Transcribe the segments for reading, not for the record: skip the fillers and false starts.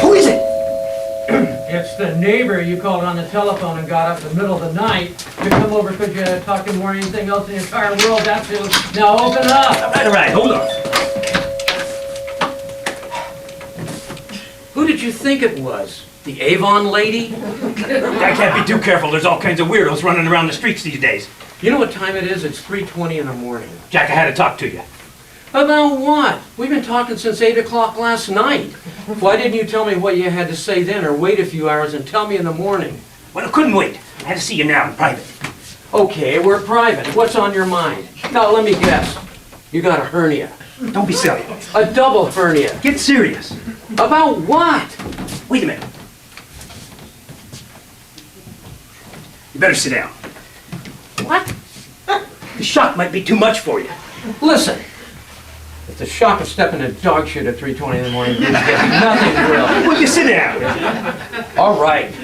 Who is it? It's the neighbor you called on the telephone and got up in the middle of the night. You come over because you talk to him more than anything else in the entire world. That's who. Now open up. All right, hold on. Who did you think it was? The Avon lady? I can't be too careful. There's all kinds of weirdos running around the streets these days. You know what time it is? It's 3:20 in the morning. Jack, I had to talk to you. About what? We've been talking since 8 o'clock last night. Why didn't you tell me what you had to say then, or wait a few hours and tell me in the morning? Well, I couldn't wait. I had to see you now in private. Okay, we're private. What's on your mind? Now, let me guess. You got a hernia. Don't be silly. A double hernia. Get serious. About what? Wait a minute. You better sit down. What? The shock might be too much for you. Listen. If the shock of stepping in dog shit at 3:20 in the morning didn't get nothing real. Will you sit down? All right.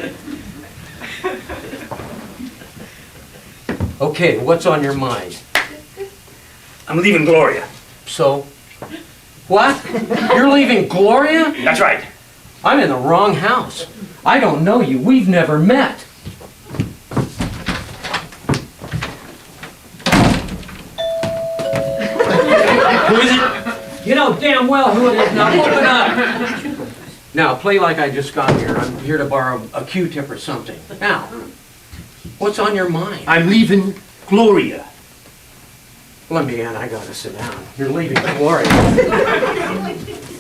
Okay, what's on your mind? I'm leaving Gloria. So? What? You're leaving Gloria? That's right. I'm in the wrong house. I don't know you. We've never met. Who is it? You know damn well who it is. Now open up. Now play like I just got here. I'm here to borrow a Q-tip or something. Now, what's on your mind? I'm leaving Gloria. Let me in. I gotta sit down. You're leaving Gloria.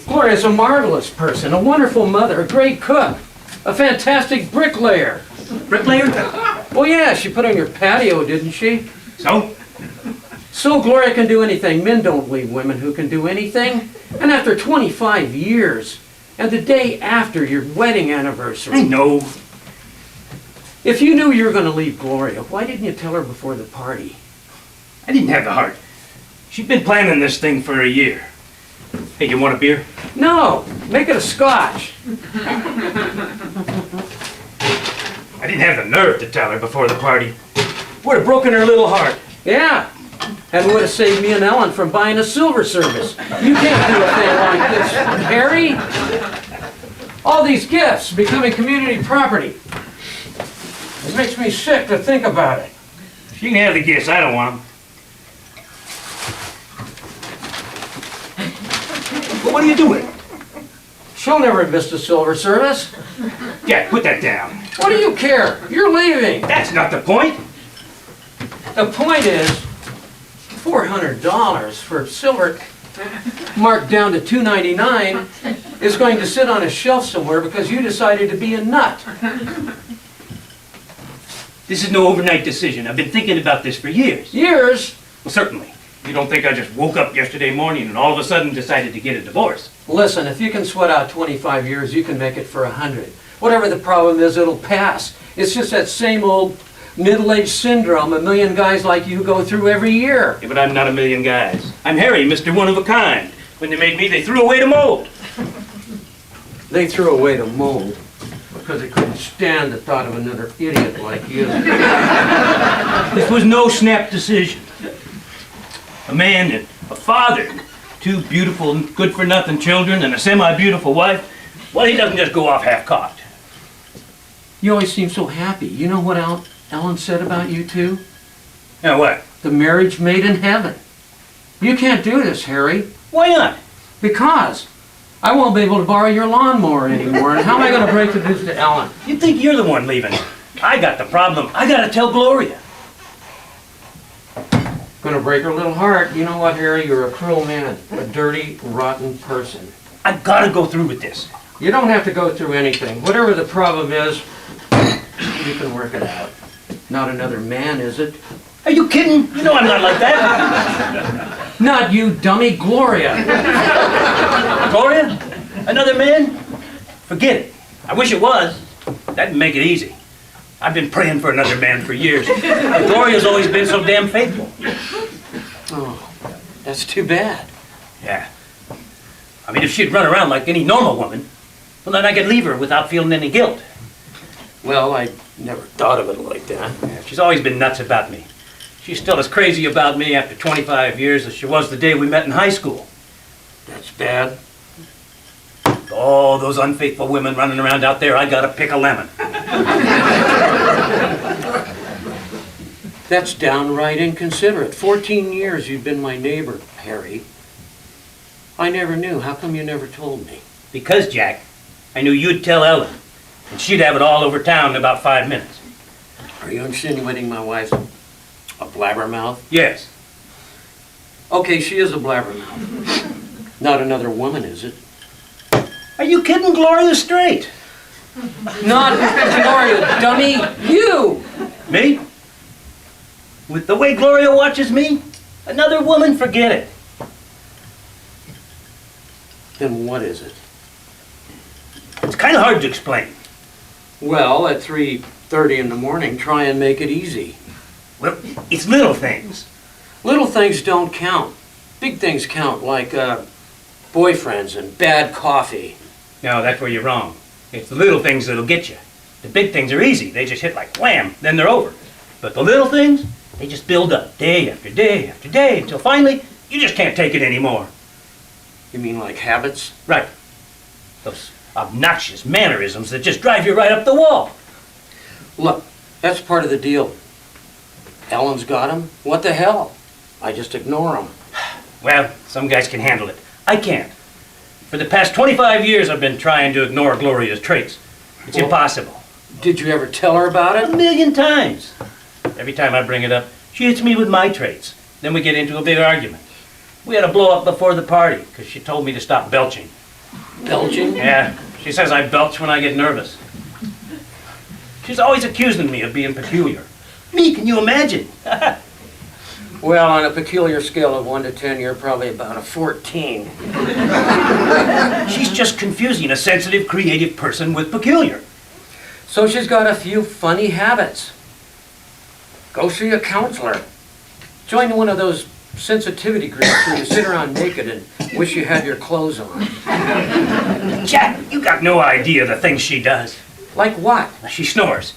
Gloria's a marvelous person, a wonderful mother, a great cook, a fantastic bricklayer. Bricklayer? Well, yeah, she put on your patio, didn't she? So? So Gloria can do anything. Men don't leave women who can do anything. And after 25 years, and the day after your wedding anniversary. I know. If you knew you were going to leave Gloria, why didn't you tell her before the party? I didn't have the heart. She'd been planning this thing for a year. Hey, you want a beer? No, make it a scotch. I didn't have the nerve to tell her before the party. Would have broken her little heart. Yeah, and would have saved me and Ellen from buying a silver service. You can't do a thing like this, Harry. All these gifts becoming community property. It makes me sick to think about it. She can have the gifts. I don't want them. But what are you doing? She'll never miss a silver service. Jack, put that down. What do you care? You're leaving. That's not the point. The point is, $400 for silver marked down to $2.99 is going to sit on a shelf somewhere because you decided to be a nut. This is no overnight decision. I've been thinking about this for years. Years? Well, certainly. You don't think I just woke up yesterday morning and all of a sudden decided to get a divorce? Listen, if you can sweat out 25 years, you can make it for 100. Whatever the problem is, it'll pass. It's just that same old middle-aged syndrome a million guys like you go through every year. Yeah, but I'm not a million guys. I'm Harry, Mr. One of a Kind. When they made me, they threw away the mold. They threw away the mold because they couldn't stand the thought of another idiot like you. This was no snap decision. A man and a father, two beautiful, good-for-nothing children, and a semi-beautiful wife. Well, he doesn't just go off half-cocked. You always seem so happy. You know what Ellen said about you two? Now what? The marriage made in heaven. You can't do this, Harry. Why not? Because I won't be able to borrow your lawnmower anymore. And how am I going to break the news to Ellen? You think you're the one leaving. I got the problem. I gotta tell Gloria. Going to break her little heart. You know what, Harry? You're a cruel man. A dirty, rotten person. I gotta go through with this. You don't have to go through anything. Whatever the problem is, you can work it out. Not another man, is it? Are you kidding? You know I'm not like that. Not you, dummy. Gloria. Gloria? Another man? Forget it. I wish it was. That'd make it easy. I've been praying for another man for years. Gloria's always been so damn faithful. Oh, that's too bad. Yeah. I mean, if she'd run around like any normal woman, well, then I could leave her without feeling any guilt. Well, I never thought of it like that. Yeah, she's always been nuts about me. She's still as crazy about me after 25 years as she was the day we met in high school. That's bad. All those unfaithful women running around out there, I gotta pick a lemon. That's downright inconsiderate. 14 years you've been my neighbor, Harry. I never knew. How come you never told me? Because, Jack, I knew you'd tell Ellen, and she'd have it all over town in about 5 minutes. Are you insinuating my wife's a blabbermouth? Yes. Okay, she is a blabbermouth. Not another woman, is it? Are you kidding Gloria straight? Not Gloria, dummy. You! Me? With the way Gloria watches me? Another woman, forget it. Then what is it? It's kind of hard to explain. Well, at 3:30 in the morning, try and make it easy. Well, it's little things. Little things don't count. Big things count, like boyfriends and bad coffee. No, that's where you're wrong. It's the little things that'll get you. The big things are easy. They just hit like wham, then they're over. But the little things, they just build up day after day after day until finally you just can't take it anymore. You mean like habits? Right. Those obnoxious mannerisms that just drive you right up the wall. Look, that's part of the deal. Ellen's got 'em. What the hell? I just ignore 'em. Well, some guys can handle it. I can't. For the past 25 years, I've been trying to ignore Gloria's traits. It's Well- impossible. Did you ever tell her about A it? million times. Every time I bring it up, she hits me with my traits. Then we get into a big argument. We had a blow up before the party because she told me to stop belching. Belching? Yeah, she says I belch when I get nervous. She's always accusing me of being peculiar. Me, can you imagine? Well, on a peculiar scale of 1 to 10, you're probably about a 14. She's just confusing a sensitive, creative person with peculiar. So she's got a few funny habits. Go see a counselor. Join one of those sensitivity groups where you sit around naked and wish you had your clothes on. Jack, you got no idea the things she does. Like what? She snores.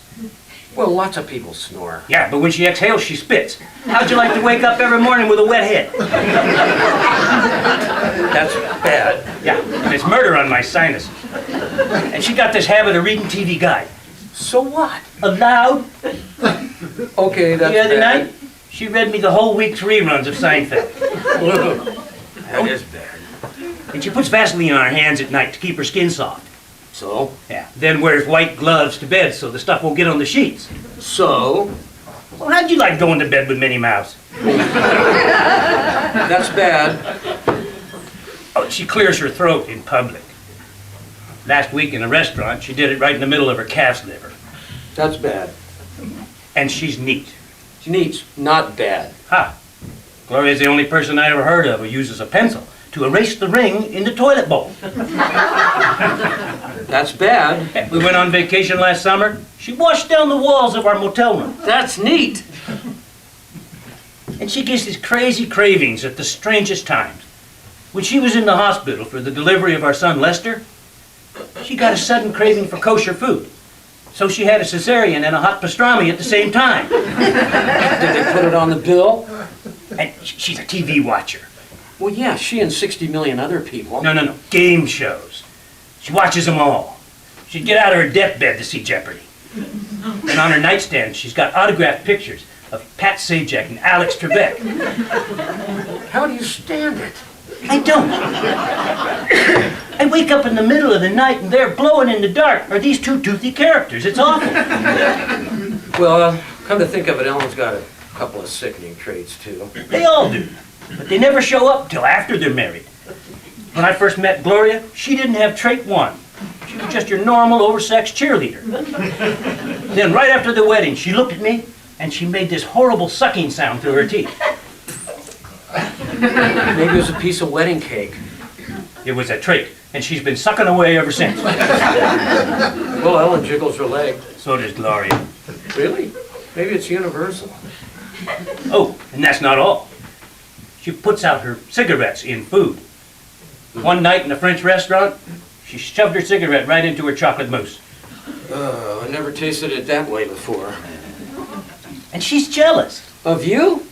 Well, lots of people snore. Yeah, but when she exhales, she spits. How'd you like to wake up every morning with a wet head? That's bad. Yeah, and it's murder on my sinuses. And she got this habit of reading TV Guide. So what? Aloud. Okay, that's The other bad. night, she read me the whole week's reruns of Seinfeld. That is bad. And she puts Vaseline on her hands at night to keep her skin soft. So? Yeah. Then wears white gloves to bed so the stuff won't get on the sheets. So? Well, how'd you like going to bed with Minnie Mouse? That's bad. Oh, she clears her throat in public. Last week in a restaurant, she did it right in the middle of her calf's liver. That's bad. And she's neat. Neat, not bad. Ha! Gloria's the only person I ever heard of who uses a pencil to erase the ring in the toilet bowl. That's bad. We went on vacation last summer. She washed down the walls of our motel room. That's neat. And she gets these crazy cravings at the strangest times. When she was in the hospital for the delivery of our son Lester, she got a sudden craving for kosher food. So she had a cesarean and a hot pastrami at the same time. Did they put it on the bill? And she's a TV watcher. Well, yeah, she and 60 million other people. No. Game shows. She watches them all. She'd get out of her deathbed to see Jeopardy. And on her nightstand, she's got autographed pictures of Pat Sajak and Alex Trebek. How do you stand it? I don't. I wake up in the middle of the night and there, glowing in the dark, are these two toothy characters. It's awful. Well, come to think of it, Ellen's got a couple of sickening traits, too. They all do. But they never show up till after they're married. When I first met Gloria, she didn't have trait one. She was just your normal, oversexed cheerleader. Then right after the wedding, she looked at me and she made this horrible sucking sound through her teeth. Maybe it was a piece of wedding cake. It was a trait, and she's been sucking away ever since. Well, Ellen jiggles her leg. So does Gloria. Really? Maybe it's universal. Oh, and that's not all. She puts out her cigarettes in food. One night in a French restaurant, she shoved her cigarette right into her chocolate mousse. I never tasted it that way before. And she's jealous. Of you?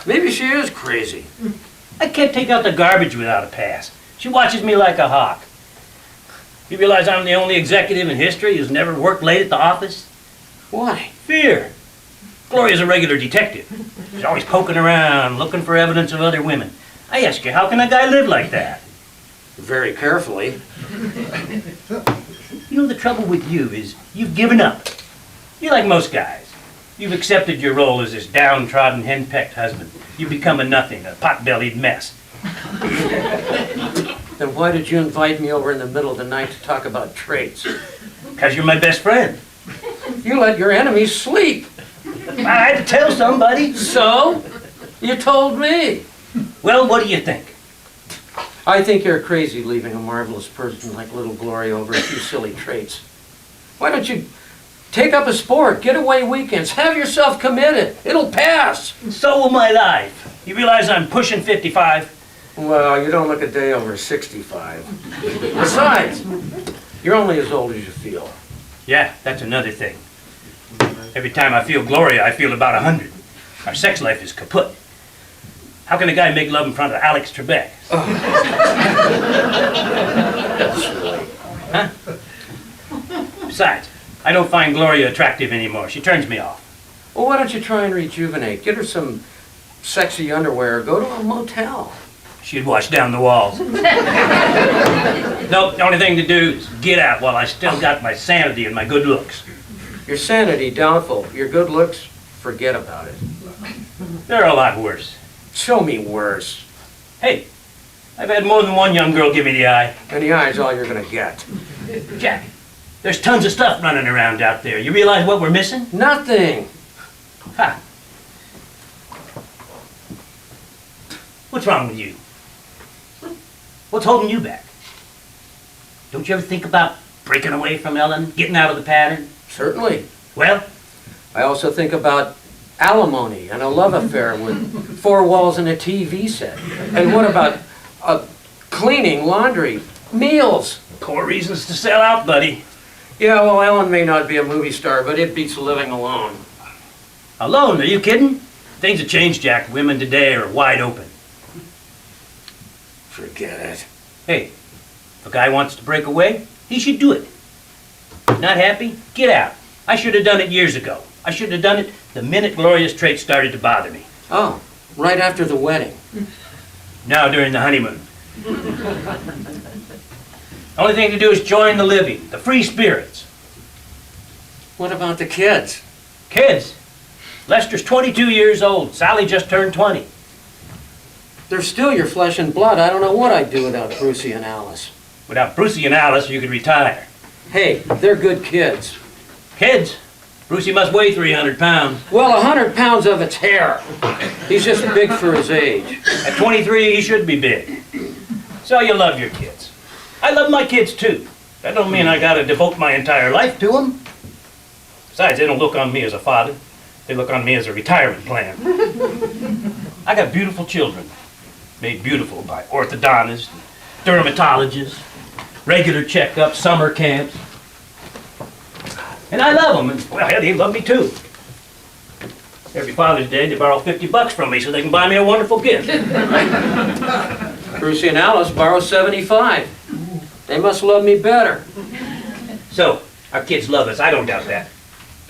Maybe she is crazy. I can't take out the garbage without a pass. She watches me like a hawk. You realize I'm the only executive in history who's never worked late at the office? Why? Fear. Gloria's a regular detective. She's always poking around, looking for evidence of other women. I ask you, how can a guy live like that? Very carefully. You know, the trouble with you is you've given up. You're like most guys. You've accepted your role as this downtrodden, henpecked husband. You've become a nothing, a pot-bellied mess. Then why did you invite me over in the middle of the night to talk about traits? Because you're my best friend. You let your enemies sleep. I had to tell somebody. So? You told me. Well, what do you think? I think you're crazy leaving a marvelous person like little Gloria over a few silly traits. Why don't you take up a sport, get away weekends, have yourself committed. It'll pass. So will my life. You realize I'm pushing 55? Well, you don't look a day over 65. Besides, you're only as old as you feel. Yeah, that's another thing. Every time I feel Gloria, I feel about 100. Our sex life is kaput. How can a guy make love in front of Alex Trebek? That's silly. Huh? Besides, I don't find Gloria attractive anymore. She turns me off. Well, why don't you try and rejuvenate? Get her some sexy underwear or go to a motel. She'd wash down the walls. Nope, the only thing to do is get out while I still got my sanity and my good looks. Your sanity, doubtful. Your good looks, forget about it. They're a lot worse. Show me worse. Hey, I've had more than one young girl give me the eye. And the eye's all you're gonna get. Jack, there's tons of stuff running around out there. You realize what we're missing? Nothing. Ha. What's wrong with you? What's holding you back? Don't you ever think about breaking away from Ellen, getting out of the pattern? Certainly. Well, I also think about alimony and a love affair with 4 walls and a TV set. And what about cleaning, laundry, meals? poor reasons to sell out, buddy. Yeah, well, Ellen may not be a movie star, but it beats living alone. Alone? Are you kidding? Things have changed, Jack. Women today are wide open. Forget it. Hey, if a guy wants to break away, he should do it. Not happy? Get out. I should have done it years ago. I should have done it the minute Gloria's traits started to bother me. Oh, right after the wedding. Now during the honeymoon. Only thing to do is join the living, the free spirits. What about the kids? Kids? Lester's 22 years old. Sally just turned 20. They're still your flesh and blood. I don't know what I'd do without Brucey and Alice. Without Brucey and Alice, you could retire. Hey, they're good kids. Kids? Brucey must weigh 300 pounds. Well, 100 pounds of it's hair. He's just big for his age. At 23, he should be big. So you love your kids. I love my kids too. That don't mean I gotta devote my entire life to them. Besides, they don't look on me as a father. They look on me as a retirement plan. I got beautiful children, made beautiful by orthodontists, dermatologists, regular checkups, summer camps. And I love them, and well, they love me too. Every Father's Day, they borrow $50 from me so they can buy me a wonderful gift. Brucey and Alice borrow 75. They must love me better. So, our kids love us, I don't doubt that.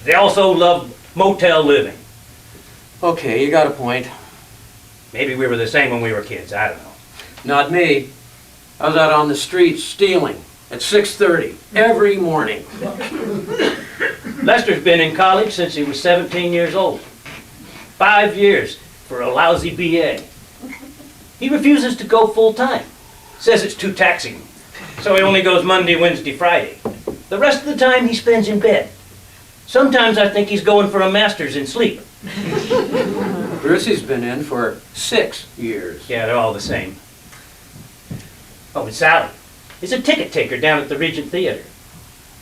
They also love motel living. Okay, you got a point. Maybe we were the same when we were kids, I don't know. Not me. I was out on the streets stealing at 6:30 every morning. Lester's been in college since he was 17 years old. 5 years for a lousy BA. He refuses to go full time. Says it's too taxing. So he only goes Monday, Wednesday, Friday. The rest of the time he spends in bed. Sometimes I think he's going for a master's in sleep. Brucey's been in for 6 years. Yeah, they're all the same. Oh, and Sally is a ticket taker down at the Regent Theater.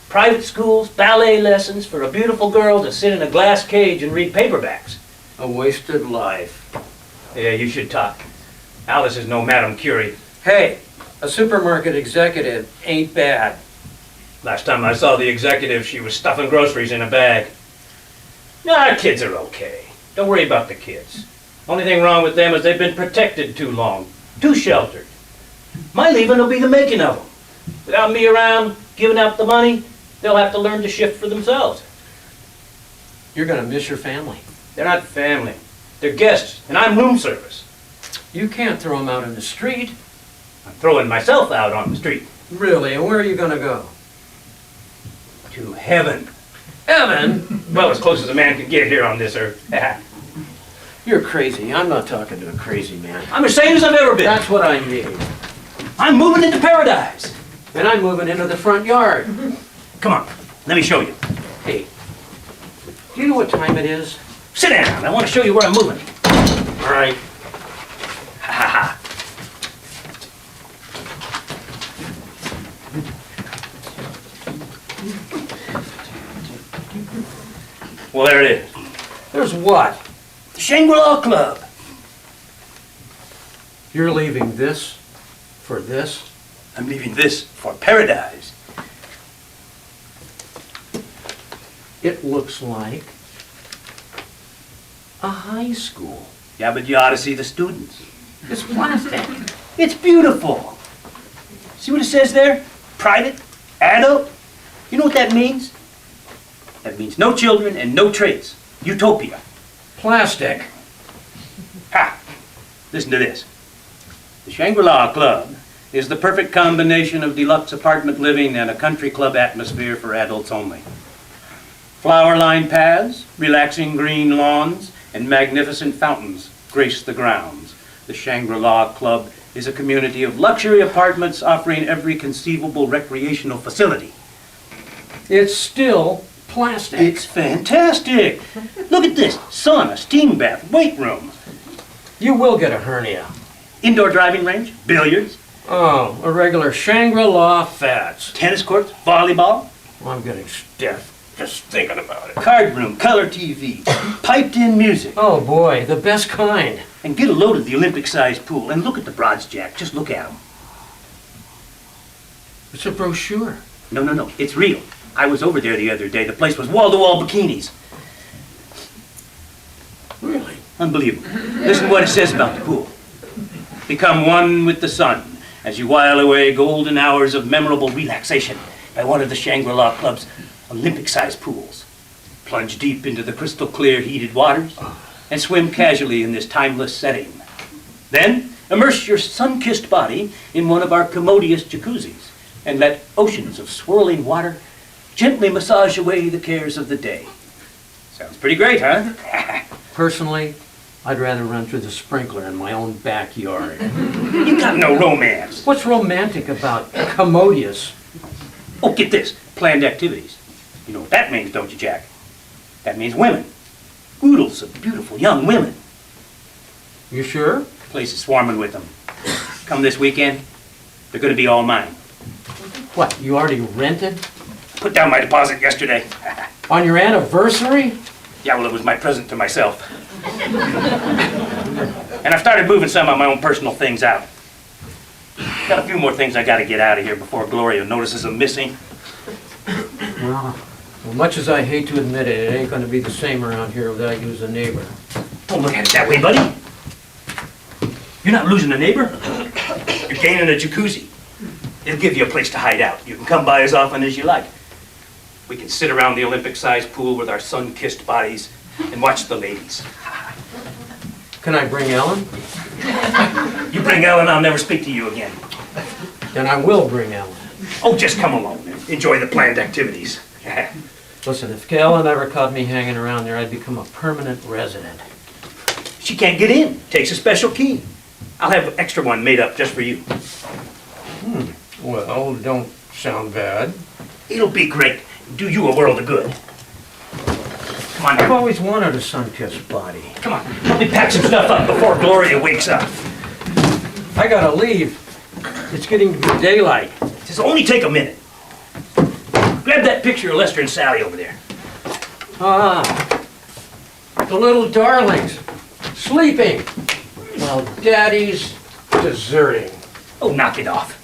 Private schools, ballet lessons for a beautiful girl to sit in a glass cage and read paperbacks. A wasted life. Yeah, you should talk. Alice is no Madame Curie. Hey, a supermarket executive ain't bad. Last time I saw the executive, she was stuffing groceries in a bag. Nah, kids are okay. Don't worry about the kids. Only thing wrong with them is they've been protected too long, too sheltered. My leaving will be the making of them. Without me around, giving out the money, they'll have to learn to shift for themselves. You're gonna miss your family. They're not family. They're guests, and I'm room service. You can't throw them out in the street. I'm throwing myself out on the street. Really, and where are you gonna go? To heaven. Heaven? Well, as close as a man can get here on this earth. You're crazy. I'm not talking to a crazy man. I'm as sane as I've ever been. That's what I mean. I'm moving into paradise. And I'm moving into the front yard. Come on, let me show you. Hey, do you know what time it is? Sit down. I want to show you where I'm moving. All right. Ha ha ha. Well, there it is. There's what? The Shangri-La Club. You're leaving this for this? I'm leaving this for paradise. It looks like a high school. Yeah, but you ought to see the students. It's plastic. It's beautiful. See what it says there? Private, adult. You know what that means? That means no children and no trades. Utopia. Plastic. Ha! Listen to this. The Shangri-La Club is the perfect combination of deluxe apartment living and a country club atmosphere for adults only. Flower-lined paths, relaxing green lawns, and magnificent fountains grace the grounds. The Shangri-La Club is a community of luxury apartments offering every conceivable recreational facility. It's still plastic. It's fantastic. Look at this. Sauna, steam bath, weight room, You will get a hernia. indoor driving range, billiards, Oh, a regular Shangri-La Fats. tennis courts, volleyball, I'm getting stiff just thinking about it. card room, color TV, piped-in music. Oh boy, the best kind. And get a load of the Olympic-sized pool. And look at the broads, Jack. Just look at them. It's a brochure. No. It's real. I was over there the other day. The place was wall-to-wall bikinis. Really? Unbelievable. Listen to what it says about the pool. Become one with the sun as you while away golden hours of memorable relaxation by one of the Shangri-La Club's Olympic-sized pools. Plunge deep into the crystal clear heated waters and swim casually in this timeless setting. Then immerse your sun-kissed body in one of our commodious jacuzzis and let oceans of swirling water gently massage away the cares of the day. Sounds pretty great, huh? Personally, I'd rather run through the sprinkler in my own backyard. You got no romance. What's romantic about commodious? Oh, get this. Planned activities. You know what that means, don't you, Jack? That means women. Oodles of beautiful young women. You sure? The place is swarming with them. Come this weekend, they're going to be all mine. What, you already rented? Put down my deposit yesterday. On your anniversary? Yeah, well, it was my present to myself. And I've started moving some of my own personal things out. Got a few more things I got to get out of here before Gloria notices I'm missing. Well, much as I hate to admit it, it ain't gonna be the same around here without you as a neighbor. Don't look at it that way, buddy. You're not losing a neighbor. You're gaining a jacuzzi. It'll give you a place to hide out. You can come by as often as you like. We can sit around the Olympic-sized pool with our sun-kissed bodies and watch the ladies. Can I bring Ellen? You bring Ellen, I'll never speak to you again. Then I will bring Ellen. Oh, just come along and enjoy the planned activities. Listen, if Ellen ever caught me hanging around there, I'd become a permanent resident. She can't get in. Takes a special key. I'll have an extra one made up just for you. Well, don't sound bad. It'll be great. Do you a world of good. Come on I've now. always wanted a sun-kissed body. Come on. Help me pack some stuff up before Gloria wakes up. I gotta leave. It's getting to be daylight. This will only take a minute. Grab that picture of Lester and Sally over there. Ah, the little darlings, sleeping, while Daddy's deserting. Oh, knock it off.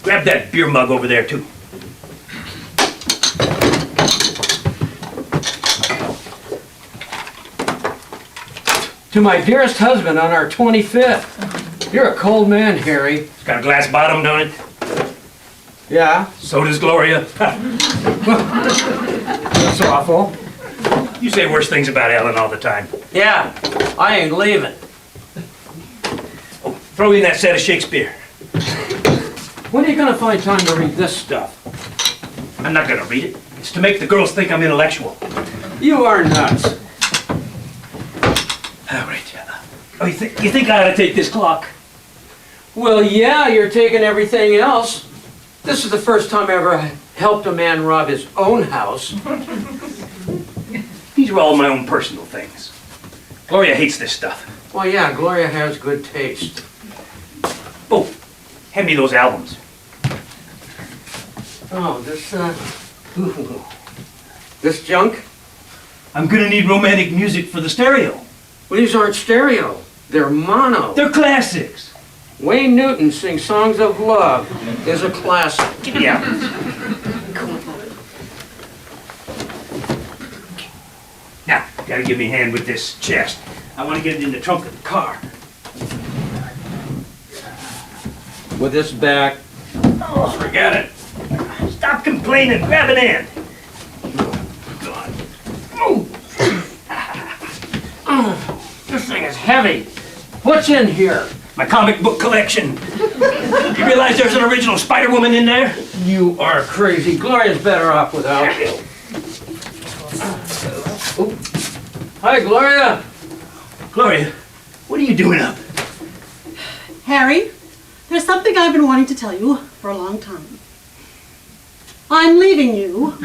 Grab that beer mug over there, too. To my dearest husband on our 25th. You're a cold man, Harry. It's got a glass bottom, don't it? Yeah, So does Gloria. that's awful. You say worse things about Ellen all the time. Yeah, I ain't leaving. Oh, throw in that set of Shakespeare. When are you gonna find time to read this stuff? I'm not gonna read it. It's to make the girls think I'm intellectual. You are nuts. All right. Oh, you think I ought to take this clock? Well, yeah, you're taking everything else. This is the first time I ever helped a man rob his own house. These are all my own personal things. Gloria hates this stuff. Well, yeah, Gloria has good taste. Oh, hand me those albums. Oh, this junk? I'm gonna need romantic music for the stereo. Well, these aren't stereo. They're mono. They're classics. Wayne Newton sings Songs of Love is a classic. Yeah. Now, gotta give me a hand with this chest. I want to get it in the trunk of the car. With this back, Oh, forget it. Stop complaining. Grab an hand. God. oh, this thing is heavy. What's in here? My comic book collection. You realize there's an original Spider-Woman in there? You are crazy. Gloria's better off without you. Oh. Hi, Gloria. Gloria, what are you doing up? Harry, there's something I've been wanting to tell you for a long time. I'm leaving you.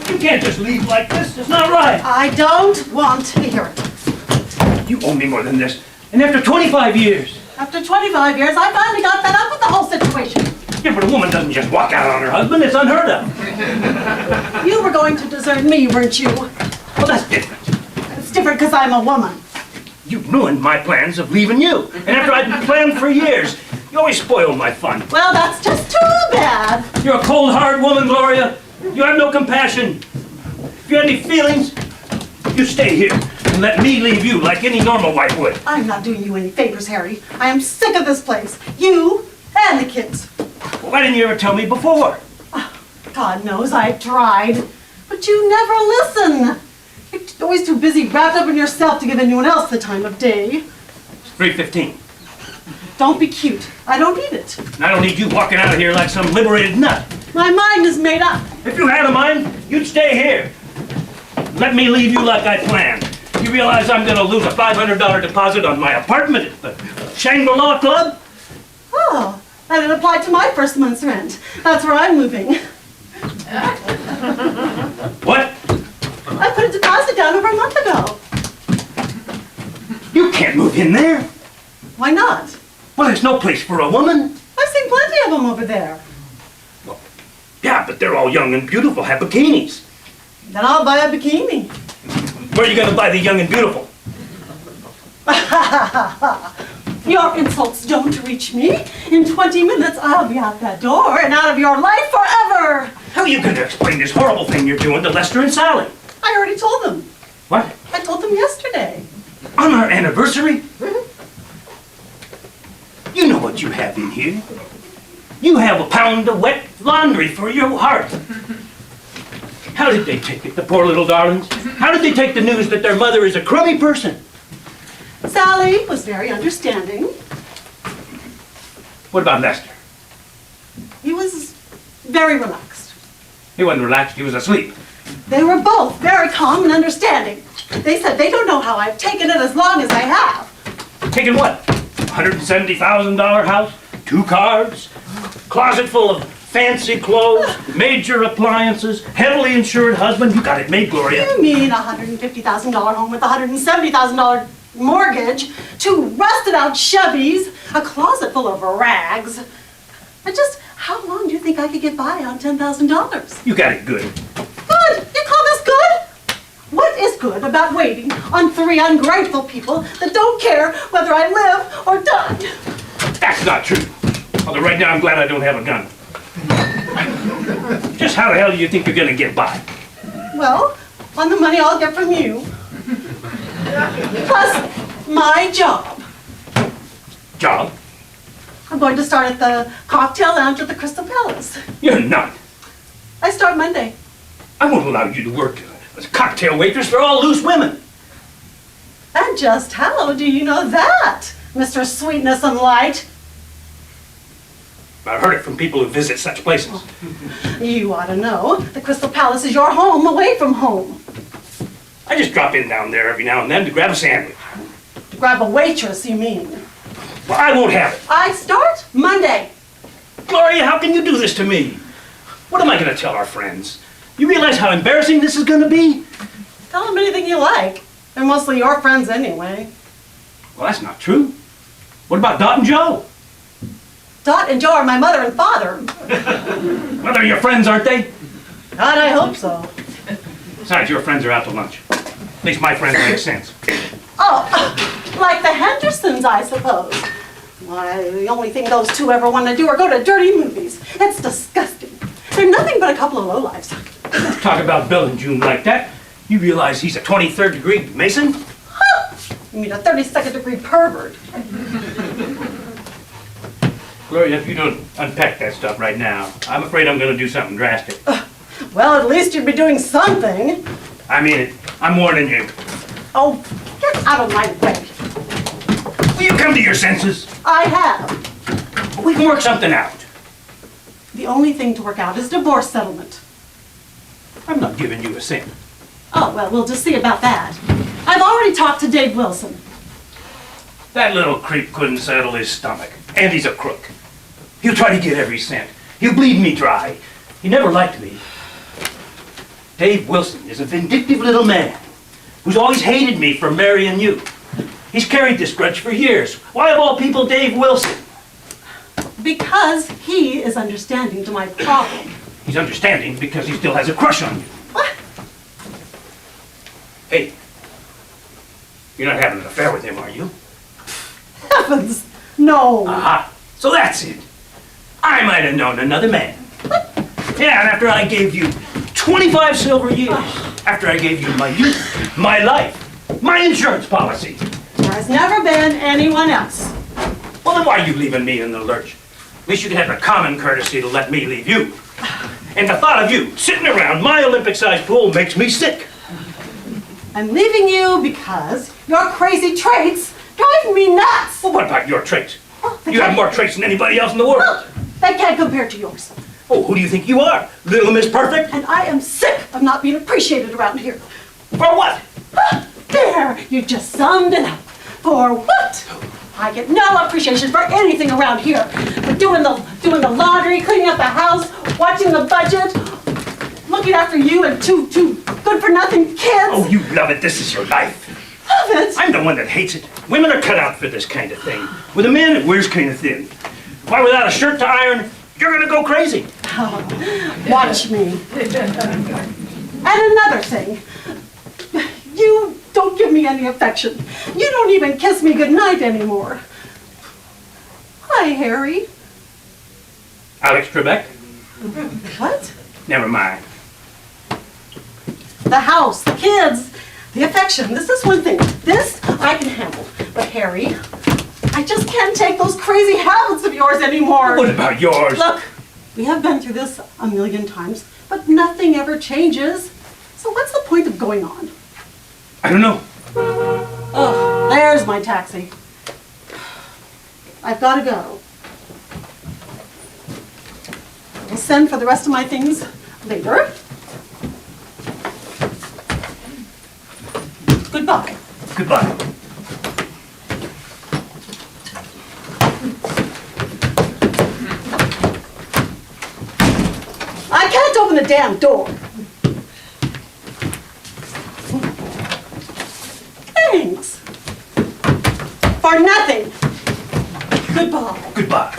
You can't just leave like this. It's not right. I don't want to hear it. You owe me more than this. And after 25 years. After 25 years, I finally got fed up with the whole situation. Yeah, but a woman doesn't just walk out on her husband. It's unheard of. You were going to desert me, weren't you? Well, that's different. It's different because I'm a woman. You ruined my plans of leaving you. And after I'd planned for years, you always spoil my fun. Well, that's just too bad. You're a cold, hard woman, Gloria. You have no compassion. If you had any feelings, you stay here and let me leave you like any normal wife would. I'm not doing you any favors, Harry. I am sick of this place. You and the kids. Why didn't you ever tell me before? God knows I've tried. But you never listen. You're always too busy wrapped up in yourself to give anyone else the time of day. It's 3:15. Don't be cute. I don't need it. And I don't need you walking out of here like some liberated nut. My mind is made up. If you had a mind, you'd stay here. Let me leave you like I planned. You realize I'm gonna lose a $500 deposit on my apartment at the Shangri-La Club? Oh, that would apply to my first month's rent. That's where I'm moving. What? I put a deposit down over a month ago. You can't move in there. Why not? Well, there's no place for a woman. I've seen plenty of them over there. Yeah, but they're all young and beautiful, have bikinis. Then I'll buy a bikini. Where are you gonna buy the young and beautiful? Your insults don't reach me. In 20 minutes, I'll be out that door and out of your life forever. How are you gonna explain this horrible thing you're doing to Lester and Sally? I already told them. What? I told them yesterday. On our anniversary? You know what you have in here. You have a pound of wet laundry for your heart. How did they take it, the poor little darlings? How did they take the news that their mother is a crummy person? Sally was very understanding. What about Lester? He was very relaxed. He wasn't relaxed, he was asleep. They were both very calm and understanding. They said they don't know how I've taken it as long as I have. Taking what? $170,000 house? 2 cars? Closet full of fancy clothes? Major appliances? Heavily insured husband? You got it made, Gloria. You mean a $150,000 home with a $170,000 mortgage, 2 rusted out Chevys, a closet full of rags. And just how long do you think I could get by on $10,000? You got it good. Good! You call this good? What is good about waiting on 3 ungrateful people that don't care whether I live or die? That's not true. Although right now I'm glad I don't have a gun. Just how the hell do you think you're gonna get by? Well, on the money I'll get from you. Plus, my job. Job? I'm going to start at the cocktail lounge at the Crystal Palace. You're not. I start Monday. I won't allow you to work as a cocktail waitress. They're all loose women. And just how do you know that, Mr. Sweetness and Light? I've heard it from people who visit such places. You ought to know. The Crystal Palace is your home away from home. I just drop in down there every now and then to grab a sandwich. To grab a waitress, you mean? Well, I won't have it. I start Monday. Gloria, how can you do this to me? What am I going to tell our friends? You realize how embarrassing this is going to be? Tell them anything you like. They're mostly your friends anyway. Well, that's not true. What about Dot and Joe? Dot and Joe are my mother and father. Well, they're your friends, aren't they? God, I hope so. Besides, your friends are out to lunch. At least my friends make sense. Oh, like the Hendersons, I suppose. Why, the only thing those 2 ever want to do are go to dirty movies. It's disgusting. They're nothing but a couple of lowlifes. Talk about Bill and June like that. You realize he's a 23rd degree Mason? You mean a 32nd degree pervert. Gloria, if you don't unpack that stuff right now, I'm afraid I'm going to do something drastic. Well, at least you'd be doing something. I mean it. I'm warning you. Oh, get out of my way. Will you come to your senses? I have. We can work something out. The only thing to work out is divorce settlement. I'm not giving you a cent. Oh, well, we'll just see about that. I've already talked to Dave Wilson. That little creep couldn't settle his stomach. And he's a crook. He'll try to get every cent. He'll bleed me dry. He never liked me. Dave Wilson is a vindictive little man who's always hated me for marrying you. He's carried this grudge for years. Why, of all people, Dave Wilson? Because he is understanding to my problem. He's understanding because he still has a crush on you. What? Hey, you're not having an affair with him, are you? Heavens, no. Aha, so that's it. I might have known another man. Yeah, and after I gave you 25 silver years, after I gave you my youth, my life, my insurance policy. There has never been anyone else. Well, then why are you leaving me in the lurch? At least you could have the common courtesy to let me leave you. And the thought of you sitting around my Olympic-sized pool makes me sick. I'm leaving you because your crazy traits drive me nuts. Well, what about your traits? They You have can't- more traits than anybody else in the world. They can't compare to yours. Oh, who do you think you are? Little Miss Perfect? And I am sick of not being appreciated around here. For what? There, you just summed it up. For what? I get no appreciation for anything around here. For doing the laundry, cleaning up the house, watching the budget, looking after you and two good-for-nothing kids. Oh, you love it. This is your life. love it. I'm the one that hates it. Women are cut out for this kind of thing. With a man, it wears kind of thin. Why, without a shirt to iron, you're gonna go crazy. Watch me. And another thing, you don't give me any affection. You don't even kiss me goodnight anymore. Hi, Harry. Alex Trebek? What? Never mind. The house, the kids, the affection. This is one thing. This I can handle. But Harry, I just can't take those crazy habits of yours anymore. What about yours? Look, we have been through this a million times, but nothing ever changes. So what's the point of going on? I don't know. Oh, there's my taxi. I've got to go. I'll send for the rest of my things later. Goodbye. Goodbye. I can't open the damn door. Thanks. For nothing. Goodbye. Goodbye.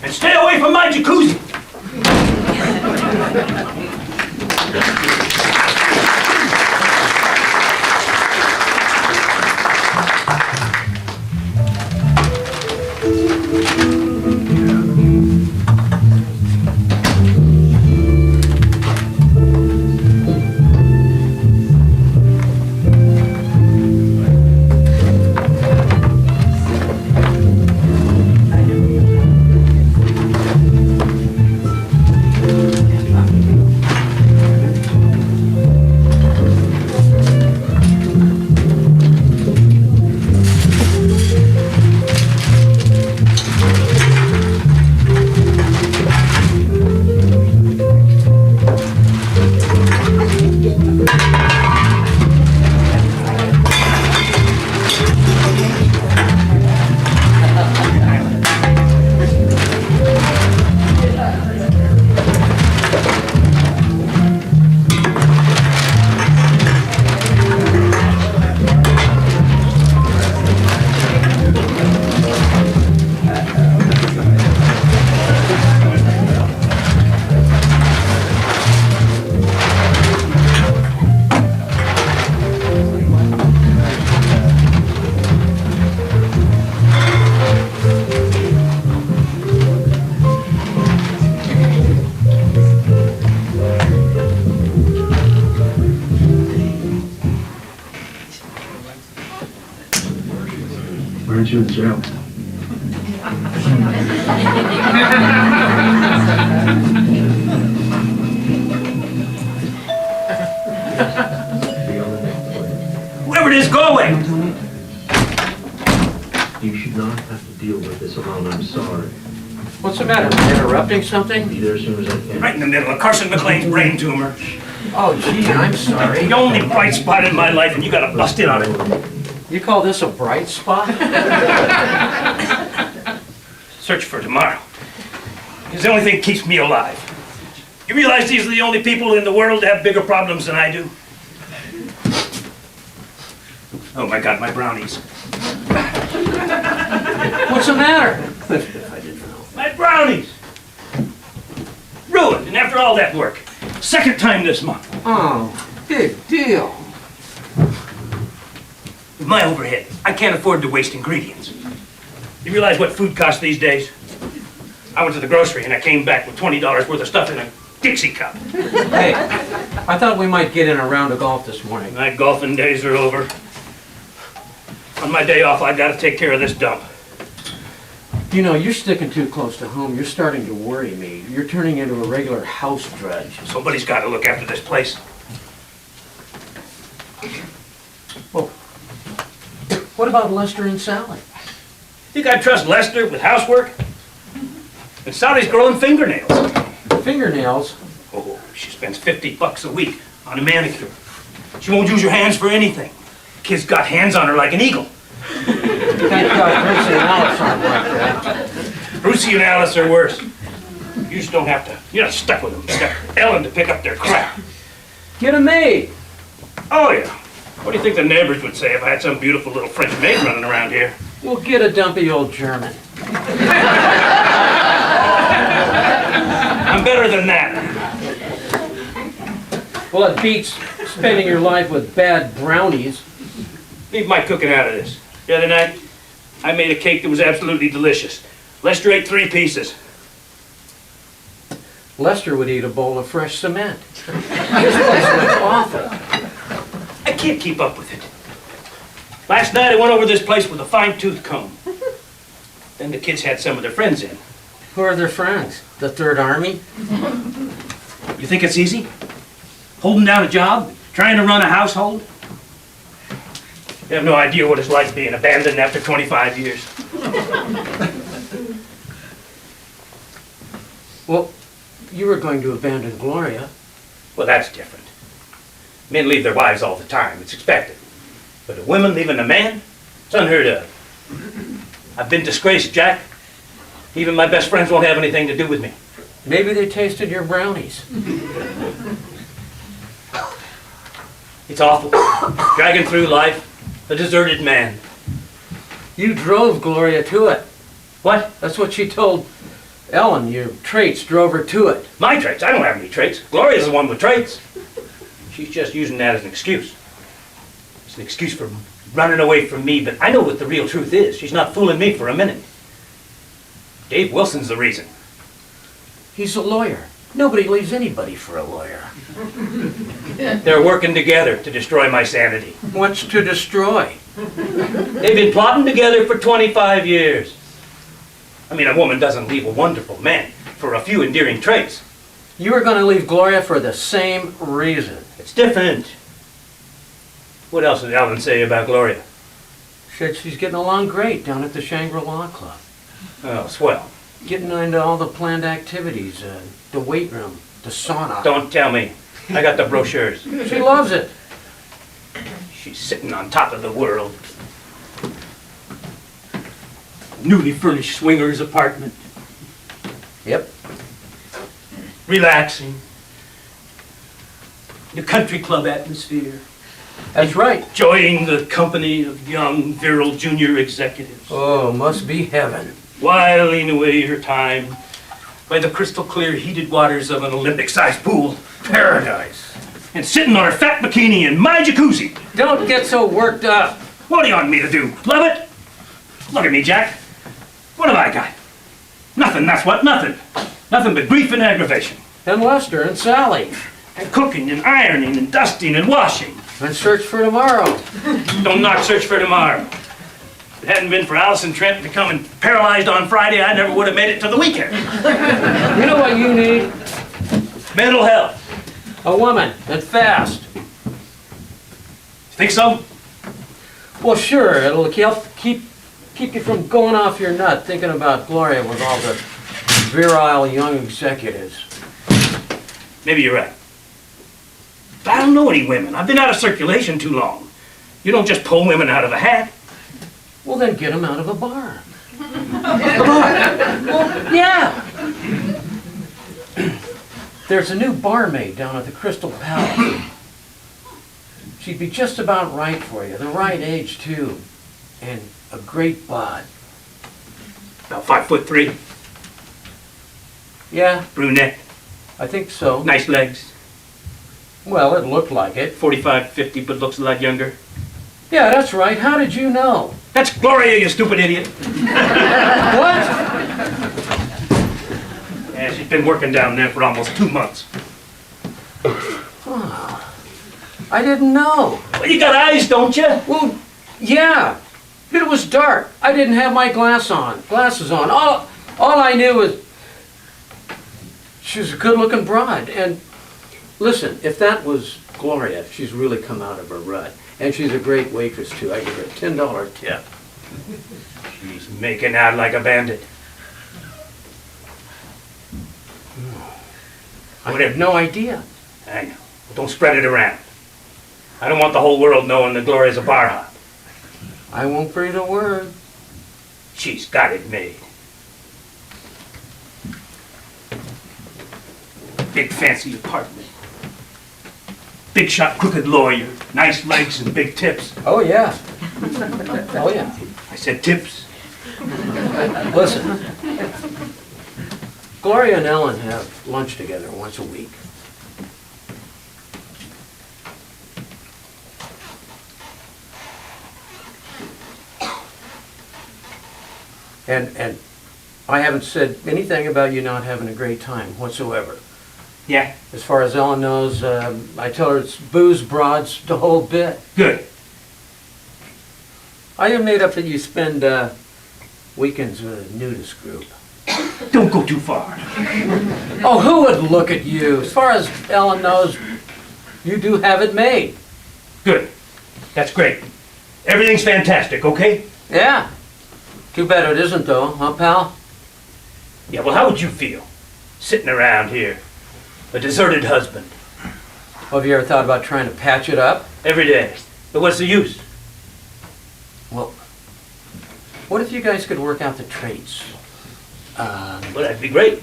And stay away from my jacuzzi. Why aren't you in jail? Whoever it is, go away. You should not have to deal with this alone. I'm sorry. What's the matter? Am I interrupting something? Be there as soon as I can. Right in the middle of Carson McLean's brain tumor. Oh, gee, I'm sorry. The only bright spot in my life, and you gotta bust in on it. You call this a bright spot? Search for tomorrow. It's the only thing that keeps me alive. You realize these are the only people in the world that have bigger problems than I do? Oh my God, my brownies. What's the matter? My brownies! Ruined, and after all that work. Second time this month. Oh, big deal. With my overhead, I can't afford to waste ingredients. You realize what food costs these days? I went to the grocery and I came back with $20 worth of stuff in a Dixie cup. Hey, I thought we might get in a round of golf this morning. My golfing days are over. On my day off, I gotta take care of this dump. You know, you're sticking too close to home. You're starting to worry me. You're turning into a regular house drudge. Somebody's gotta look after this place. Well, what about Lester and Sally? Think I'd trust Lester with housework? And Sally's growing fingernails. Fingernails? Oh, she spends $50 a week on a manicure. She won't use her hands for anything. Kid's got hands on her like an eagle. Thank God Brucey and Alice aren't like that. Brucey and Alice are worse. You just don't have to, you're not stuck with them. You got Ellen to pick up their crap. Get a maid. Oh, yeah. What do you think the neighbors would say if I had some beautiful little French maid running around here? We'll get a dumpy old German. I'm better than that. Well, it beats spending your life with bad brownies. Leave my cooking out of this. The other night, I made a cake that was absolutely delicious. Lester ate 3 pieces. Lester would eat a bowl of fresh cement. His place was awful. I can't keep up with it. Last night I went over this place with a fine-tooth comb. Then the kids had some of their friends in. Who are their friends? The Third Army? You think it's easy? Holding down a job? Trying to run a household? You have no idea what it's like being abandoned after 25 years. Well, you were going to abandon Gloria. Well, that's different. Men leave their wives all the time. It's expected. But a woman leaving a man? It's unheard of. I've been disgraced, Jack. Even my best friends won't have anything to do with me. Maybe they tasted your brownies. It's awful. Dragging through life, a deserted man. You drove Gloria to it. What? That's what she told Ellen. Your traits drove her to it. My traits? I don't have any traits. Gloria's the one with traits. She's just using that as an excuse. It's an excuse for running away from me, but I know what the real truth is. She's not fooling me for a minute. Dave Wilson's the reason. He's a lawyer. Nobody leaves anybody for a lawyer. They're working together to destroy my sanity. What's to destroy? They've been plotting together for 25 years. I mean, a woman doesn't leave a wonderful man for a few endearing traits. You were going to leave Gloria for the same reason. It's different. What else did Ellen say about Gloria? Said she's getting along great down at the Shangri-La Club. Oh, swell. Getting into all the planned activities, the weight room, the sauna. Don't tell me. I got the brochures. She loves it. She's sitting on top of the world. Newly furnished swingers apartment. Yep. Relaxing. The country club atmosphere. That's right. Enjoying the company of young, virile junior executives. Oh, must be heaven. Whiling away her time by the crystal clear heated waters of an Olympic-sized pool. Paradise. And sitting on her fat bikini in my jacuzzi. Don't get so worked up. What do you want me to do? Love it? Look at me, Jack. What have I got? Nothing, that's what, nothing. Nothing but grief and aggravation. And Lester and Sally. And cooking and ironing and dusting and washing. And search for tomorrow. Don't knock search for tomorrow. If it hadn't been for Allison Trent becoming paralyzed on Friday, I never would have made it to the weekend. You know what you need? Mental health. A woman, and fast. Think so? Well, sure, it'll keep you from going off your nut thinking about Gloria with all the virile young executives. Maybe you're right. But I don't know any women. I've been out of circulation too long. You don't just pull women out of a hat. Well, then get them out of a bar. A bar? Well, yeah. There's a new barmaid down at the Crystal Palace. She'd be just about right for you. The right age, too. And a great bod. About 5'3". Yeah, Brunette. I think so. Nice legs. Well, it looked like it. 45, 50, but looks a lot younger. Yeah, that's right. How did you know? That's Gloria, you stupid idiot. What? Yeah, she's been working down there for almost 2 months. I didn't know. Well, you got eyes, don't you? Well, yeah. It was dark. I didn't have my glasses on. All I knew was she was a good-looking broad. And listen, if that was Gloria, she's really come out of her rut. And she's a great waitress, too. I give her a $10 tip. She's making out like a bandit. I had no idea. I know. But don't spread it around. I don't want the whole world knowing that Gloria's a bar hop. I won't breathe a word. She's got it made. Big fancy apartment. big shot crooked lawyer, nice legs and big tips. Oh, yeah. Oh, yeah. I said tips. Listen, Gloria and Ellen have lunch together once a week. And I haven't said anything about you not having a great time whatsoever. Yeah, As far as Ellen knows, I tell her it's booze, broads, the whole bit. good. I even made up that you spend weekends with a nudist group. Don't go too far. Oh, who would look at you? As far as Ellen knows, you do have it made. Good. That's great. Everything's fantastic, okay? Yeah. Too bad it isn't though, huh, pal? Yeah, well, how would you feel? Sitting around here, a deserted husband, Have you ever thought about trying to patch it up? every day. But what's the use? Well, what if you guys could work out the traits? Well, that'd be great.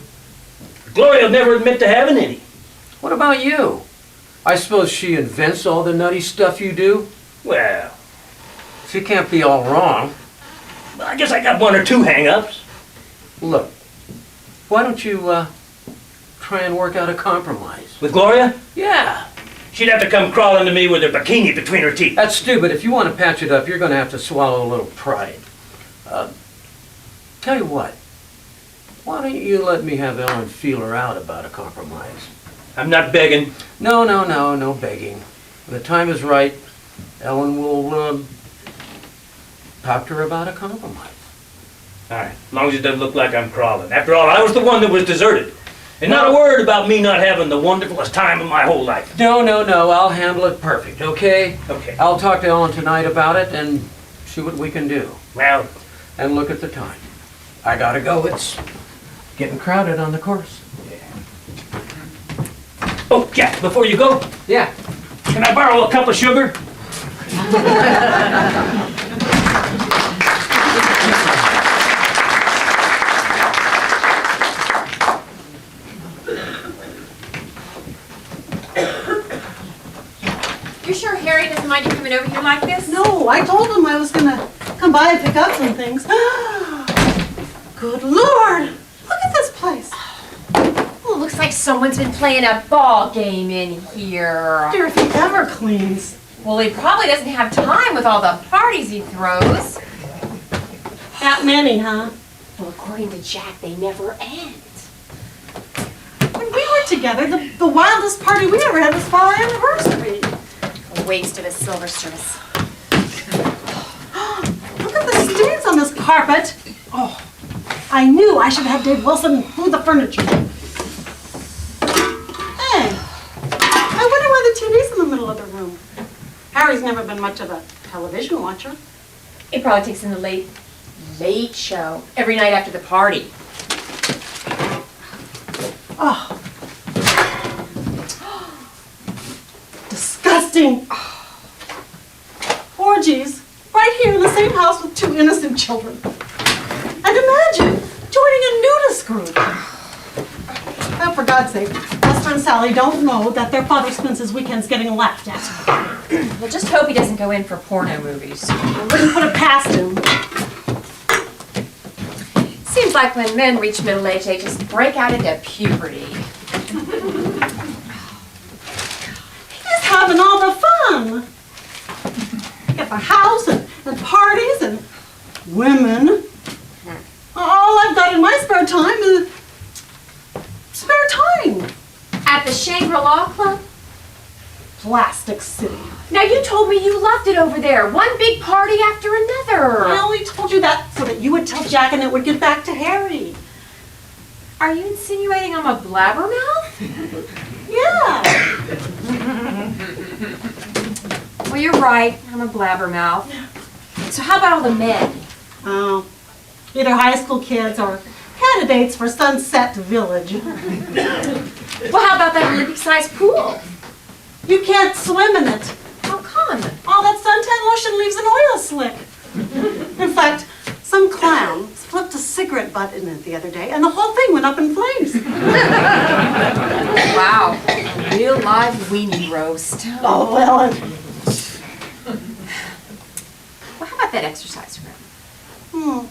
Gloria'll never admit to having any. What about you? I suppose she invents all the nutty stuff you do? Well, She can't be all wrong. I guess I got one or two hang-ups. Look, why don't you try and work out a compromise? With Gloria, Yeah. she'd have to come crawling to me with her bikini between her teeth. That's stupid. If you want to patch it up, you're going to have to swallow a little pride. Tell you what, why don't you let me have Ellen feel her out about a compromise? I'm not begging. No begging. When the time is right, Ellen will talk to her about a compromise. All right, as long as it doesn't look like I'm crawling. After all, I was the one that was deserted. And not a word about me not having the wonderfulest time of my whole life. No, I'll handle it perfect, okay? Okay. I'll talk to Ellen tonight about it and see what we can do. Well, And look at the time. I gotta go. It's getting crowded on the course. oh, Jack, before you go, Yeah. can I borrow a cup of sugar? You sure Harry doesn't mind you coming over here like this? No, I told him I was gonna come by and pick up some things. Good Lord! Look at this place. Oh, looks like someone's been playing a ball game in here. Dear, if he ever cleans. Well, he probably doesn't have time with all the parties he throws. That many, huh? Well, according to Jack, they never end. When we were together, the wildest party we ever had was for our anniversary. A waste of a silver service. Look at the stains on this carpet. Oh, I knew I should have Dave Wilson move the furniture. Hey, I wonder why the TV's in the middle of the room. Harry's never been much of a television watcher. It probably takes in the late show every night after the party. Oh. Disgusting. Orgies, right here in the same house with two innocent children. And imagine joining a nudist group. Oh, for God's sake, Lester and Sally don't know that their father spends his weekends getting laughed at. Well, just hope he doesn't go in for porno movies. I wouldn't put it past him. Seems like when men reach middle age, they just break out into puberty. He's having all the fun. Get the house and parties and women. All I've got in my spare time is spare time. At the Shangri-La Club? Plastic City. Now, you told me you loved it over there. One big party after another. I only told you that so that you would tell Jack and it would get back to Harry. Are you insinuating I'm a blabbermouth? Yeah. Well, you're right. I'm a blabbermouth. So how about all the men? Oh, either high school kids or candidates for Sunset Village. Well, how about that Olympic-sized pool? You can't swim in it. How come? All that suntan lotion leaves an oil slick. In fact, some clown flipped a cigarette butt in it the other day, and the whole thing went up in flames. Wow. real live weenie roast. Oh, Ellen. Well, how about that exercise room?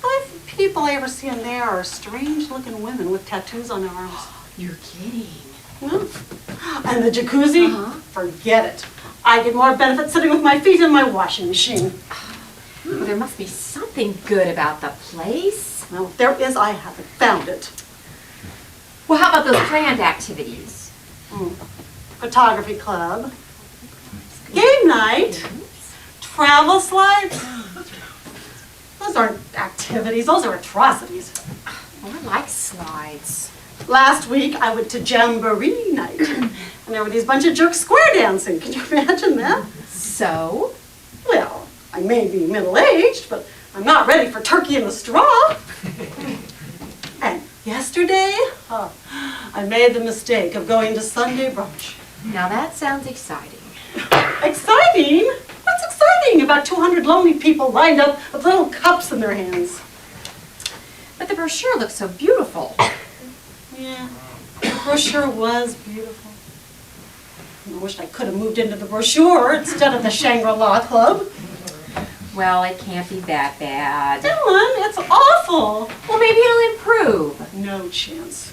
The only people I ever see in there are strange-looking women with tattoos on their arms. You're kidding. And the jacuzzi? Forget it. I get more benefit sitting with my feet in my washing machine. Well, there must be something good about the place. Well, if there is, I haven't found it. Well, how about those planned activities? Photography club, game night, travel slides. Those aren't activities, those are atrocities. Oh, I like slides. Last week, I went to Jamboree night, and there were these bunch of jerks square dancing. Can you imagine that? So? Well, I may be middle-aged, but I'm not ready for turkey in a straw. And yesterday, I made the mistake of going to Sunday brunch. Now that sounds exciting. Exciting? What's exciting about 200 lonely people lined up with little cups in their hands? But the brochure looks so beautiful. Yeah, the brochure was beautiful. I wished I could have moved into the brochure instead of the Shangri-La Club. Well, it can't be that bad. Dylan, it's awful. Well, maybe it'll improve. No chance.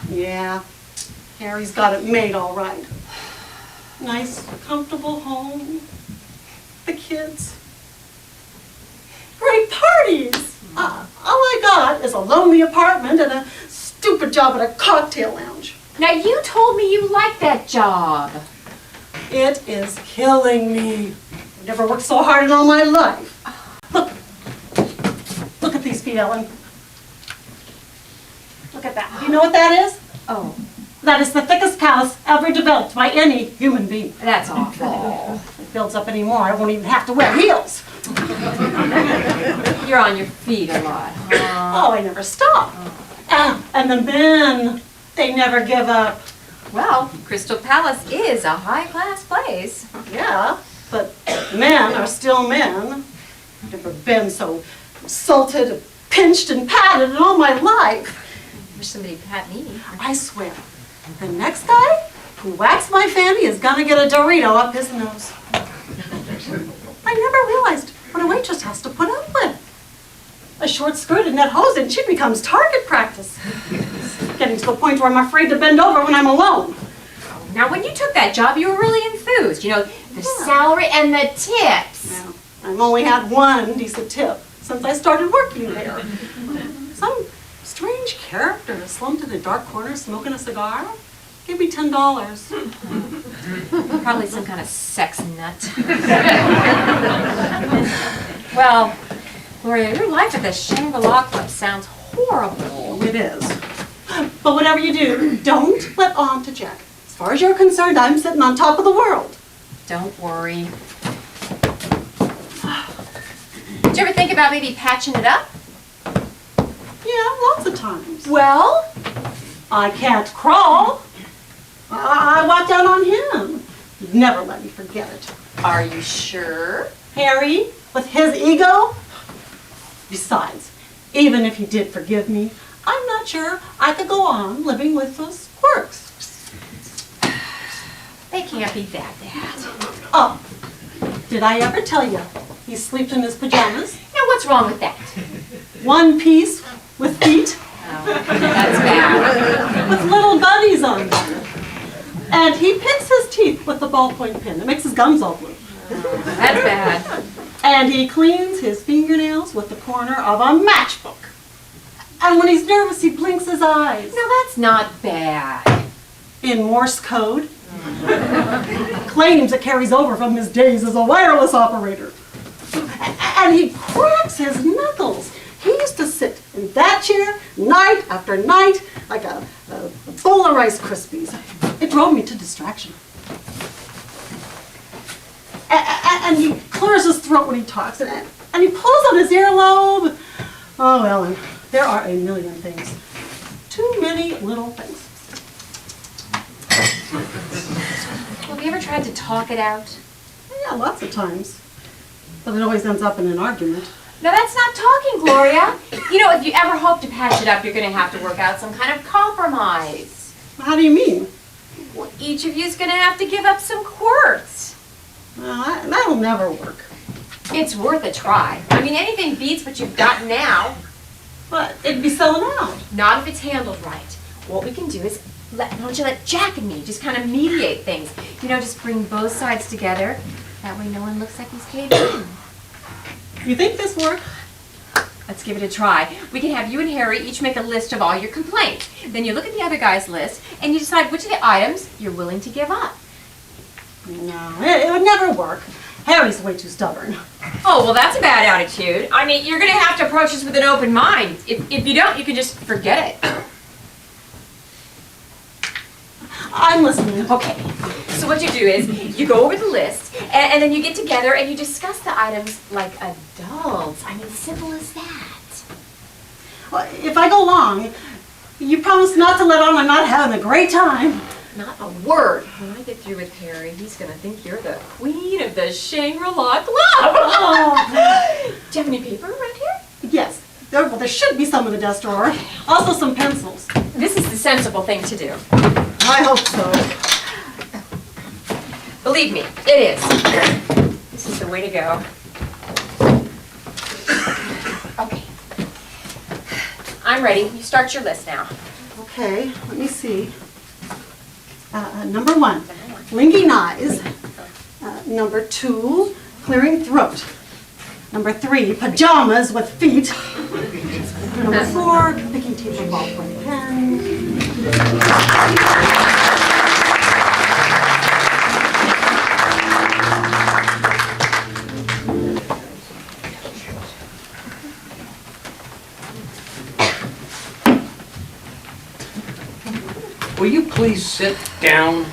Yeah, Harry's got it made all right. Nice, comfortable home. The kids. Great parties. All I got is a lonely apartment and a stupid job at a cocktail lounge. Now, you told me you liked that job. It is killing me. I've never worked so hard in all my life. Look. Look at these feet, Ellen. Look at that. Do you know what that is? Oh, That is the thickest callus ever developed by any human being. that's awful. If it builds up anymore, I won't even have to wear heels. You're on your feet a lot, huh? Oh, I never stop. And the men, they never give up. Well, Crystal Palace is a high-class place. Yeah, but men are still men. I've never been so insulted, pinched, and patted in all my life. Wish somebody would pat me. I swear, the next guy who whacks my fanny is gonna get a Dorito up his nose. I never realized what a waitress has to put up with. A short skirt and net hose and she becomes target practice. Getting to the point where I'm afraid to bend over when I'm alone. Now, when you took that job, you were really enthused. You know, the salary and the tips. Now, I've only had one decent tip since I started working there. Some strange character slumped in a dark corner smoking a cigar. Gave me $10. Probably some kind of sex nut. Well, Gloria, your life at the Shangri-La Club sounds horrible. It is. But whatever you do, don't let on to Jack. As far as you're concerned, I'm sitting on top of the world. Don't worry. Did you ever think about maybe patching it up? Yeah, lots of times. Well, I can't crawl. I walked down on him. He'd never let me forget it. are you sure? Harry, with his ego? Besides, even if he did forgive me, I'm not sure I could go on living with those quirks. They can't be that bad. Oh, did I ever tell you he sleeps in his pajamas? Now, what's wrong with that? One piece with feet Oh, that's bad. with little bunnies on them. And he picks his teeth with the ballpoint pen. It makes his gums all blue. That's bad. And he cleans his fingernails with the corner of a matchbook. And when he's nervous, he blinks his eyes. No, that's not bad. In Morse code. Claims it carries over from his days as a wireless operator. And he cracks his knuckles. He used to sit in that chair night after night like a bowl of Rice Krispies. It drove me to distraction. And he clears his throat when he talks, and he pulls out his earlobe. Oh, Ellen, there are a million things. Too many little things. Have you ever tried to talk it out? Yeah, lots of times. But it always ends up in an argument. No, that's not talking, Gloria. You know, if you ever hope to patch it up, you're going to have to work out some kind of compromise. How do you mean? Well, each of you's gonna have to give up some quarts. That'll never work. It's worth a try. I mean, anything beats what you've got now. But it'd be selling out. Not if it's handled right. What we can do is, why don't you let Jack and me just kind of mediate things? You know, just bring both sides together. That way no one looks like he's caved in. You think this work? Let's give it a try. We can have you and Harry each make a list of all your complaints. Then you look at the other guy's list and you decide which of the items you're willing to give up. No, it would never work. Harry's way too stubborn. Oh, well, that's a bad attitude. I mean, you're going to have to approach this with an open mind. If you don't, you can just forget it. I'm listening. Okay, so what you do is you go over the list and then you get together and you discuss the items like adults. I mean, simple as that. Well, if I go long, you promise not to let on I'm not having a great time. Not a word. When I get through with Harry, he's going to think you're the queen of the Shangri-La Club. Oh. Do you have any paper around here? Yes, there should be some in the desk drawer. Also some pencils. This is the sensible thing to do. I hope so. Believe me, it is. This is the way to go. Okay. I'm ready. You start your list now. Okay, let me see. Number 1, blinking eyes. Number 2, clearing throat. Number 3, pajamas with feet. Number 4, picking tape and ballpoint pen. Will you please sit down?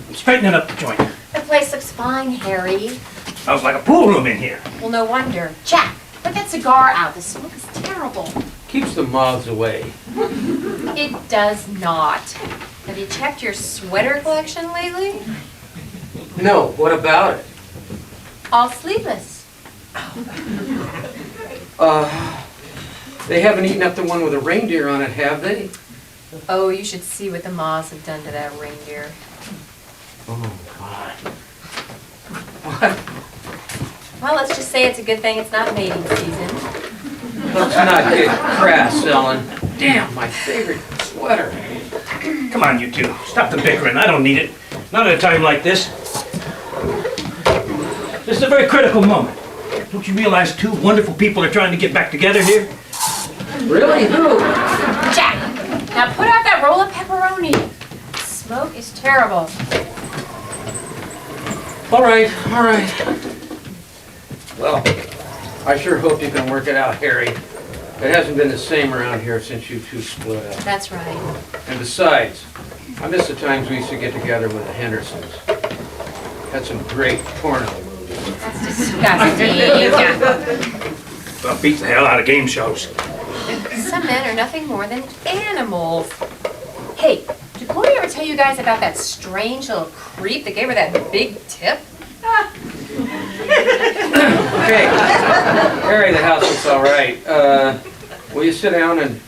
I'm straightening up the joint. The place looks fine, Harry. Smells like a pool room in here. Well, no wonder. Jack, put that cigar out. The smoke is terrible. Keeps the moths away. It does not. Have you checked your sweater collection lately? No, what about it? All sleeveless. They haven't eaten up the one with a reindeer on it, have they? Oh, you should see what the moths have done to that reindeer. Oh, God. Well, let's just say it's a good thing it's not mating season. Let's not get crass, Ellen. Damn, my favorite sweater. Come on, you two. Stop the bickering. I don't need it. Not at a time like this. This is a very critical moment. Don't you realize 2 wonderful people are trying to get back together here? Really? Who? Jack, now put out that roll of pepperoni. Smoke is terrible. All right, all right. Well, I sure hope you can work it out, Harry. It hasn't been the same around here since you two split up. That's right. And besides, I miss the times we used to get together with the Hendersons. Had some great porno movies. That's disgusting. Well, beats the hell out of game shows. Some men are nothing more than animals. Hey, did Gloria ever tell you guys about that strange little creep that gave her that big tip? Okay, Harry, the house looks all right. Will you sit down and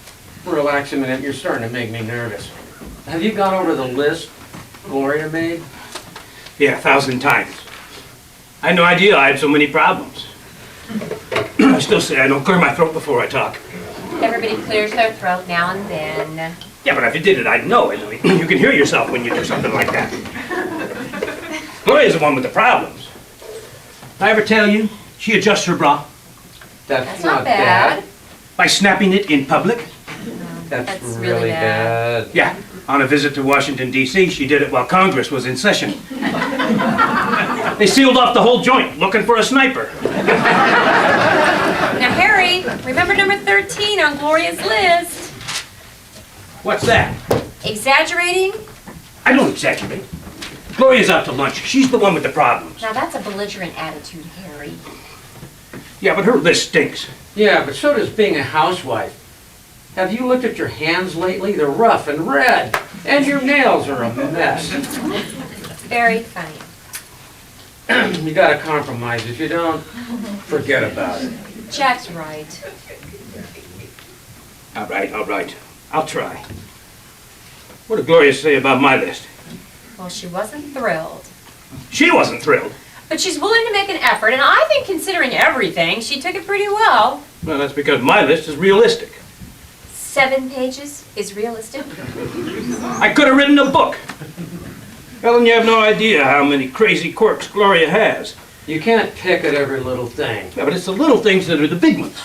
relax a minute? You're starting to make me nervous. Have you gone over the list Gloria made? Yeah, 1,000 times. I had no idea I had so many problems. I still say I don't clear my throat before I talk. Everybody clears their throat now and then. Yeah, but if you did it, I'd know it. I mean, you can hear yourself when you do something like that. Gloria's the one with the problems. I ever tell you, she adjusts her bra That's not bad. by snapping it in public? That's really really bad. bad. Yeah, on a visit to Washington, D.C., she did it while Congress was in session. They sealed off the whole joint, looking for a sniper. Now, Harry, remember number 13 on Gloria's list. What's that? Exaggerating? I don't exaggerate. Gloria's out to lunch. She's the one with the problems. Now, that's a belligerent attitude, Harry. Yeah, but her list stinks. Yeah, but so does being a housewife. Have you looked at your hands lately? They're rough and red. And your nails are a mess. Very funny. You gotta compromise. If you don't, forget about it. Jack's right. All right. I'll try. What did Gloria say about my list? Well, she wasn't thrilled. She wasn't thrilled. But she's willing to make an effort, and I think considering everything, she took it pretty well. Well, that's because my list is realistic. 7 pages is realistic. I could have written a book. Ellen, you have no idea how many crazy quirks Gloria has. You can't pick at every little thing. Yeah, but it's the little things that are the big ones.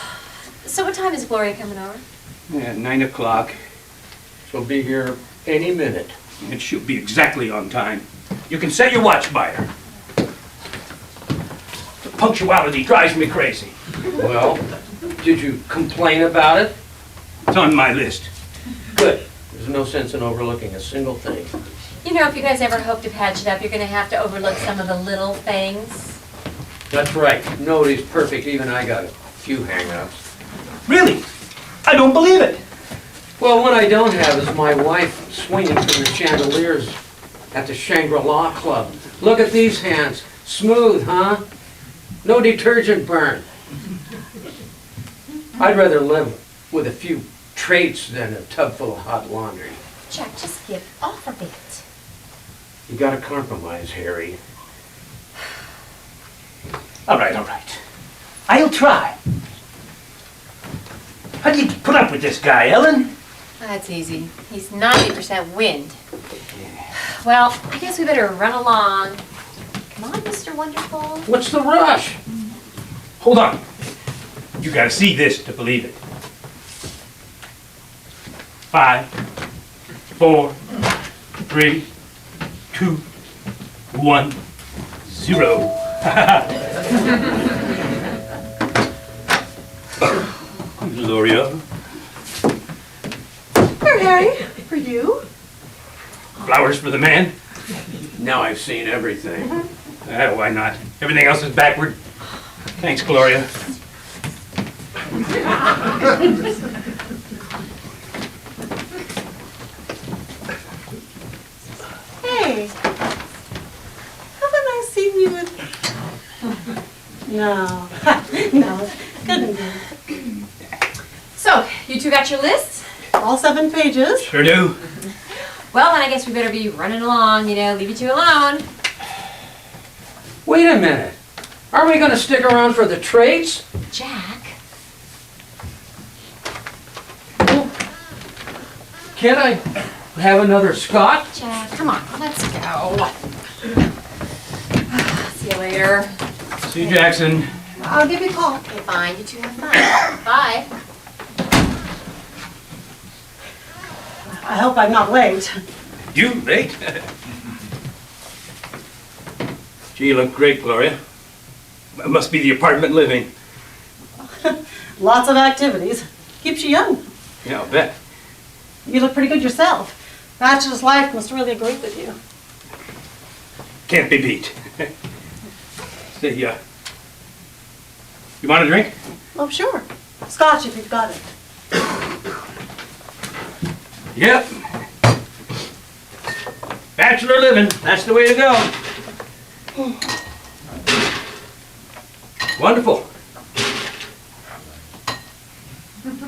So what time is Gloria coming over? At 9 o'clock. She'll be here any minute. And she'll be exactly on time. You can set your watch by her. The punctuality drives me crazy. Well, did you complain about it? It's on my list. Good. There's no sense in overlooking a single thing. You know, if you guys ever hope to patch it up, you're going to have to overlook some of the little things. That's right. Nobody's perfect. Even I got a few hang-ups. Really? I don't believe it. Well, what I don't have is my wife swinging from the chandeliers at the Shangri-La Club. Look at these hands. Smooth, huh? No detergent burn. I'd rather live with a few traits than a tub full of hot laundry. Jack, just give off a bit. You gotta compromise, Harry. All right, all right. I'll try. How do you put up with this guy, Ellen? That's easy. He's 90% wind. Well, I guess we better run along. Come on, Mr. Wonderful. What's the rush? Hold on. You gotta see this to believe it. 5, 4, 3, 2, 1, 0. Gloria. Here, Harry, for you. Flowers for the man? Now I've seen everything. Why not? Everything else is backward. Thanks, Gloria. Hey, haven't I seen you with... No, no, couldn't be. So, you two got your lists? All 7 pages. Sure do. Well, then I guess we better be running along, leave you two alone. Wait a minute. Are we gonna stick around for the traits? Jack. Can't I have another Scott? Jack, come on, let's go. See you later. See you, Jackson. I'll give you a call. Okay, fine. You two have fun. Bye. I hope I'm not late. You late? Gee, you look great, Gloria. It must be the apartment living. Lots of activities. Keeps you young. Yeah, I'll bet. You look pretty good yourself. Bachelor's life must really agree with you. Can't be beat. Say, you want a drink? Oh, sure. Scotch if you've got it. Yep. Bachelor living, that's the way to go. Wonderful.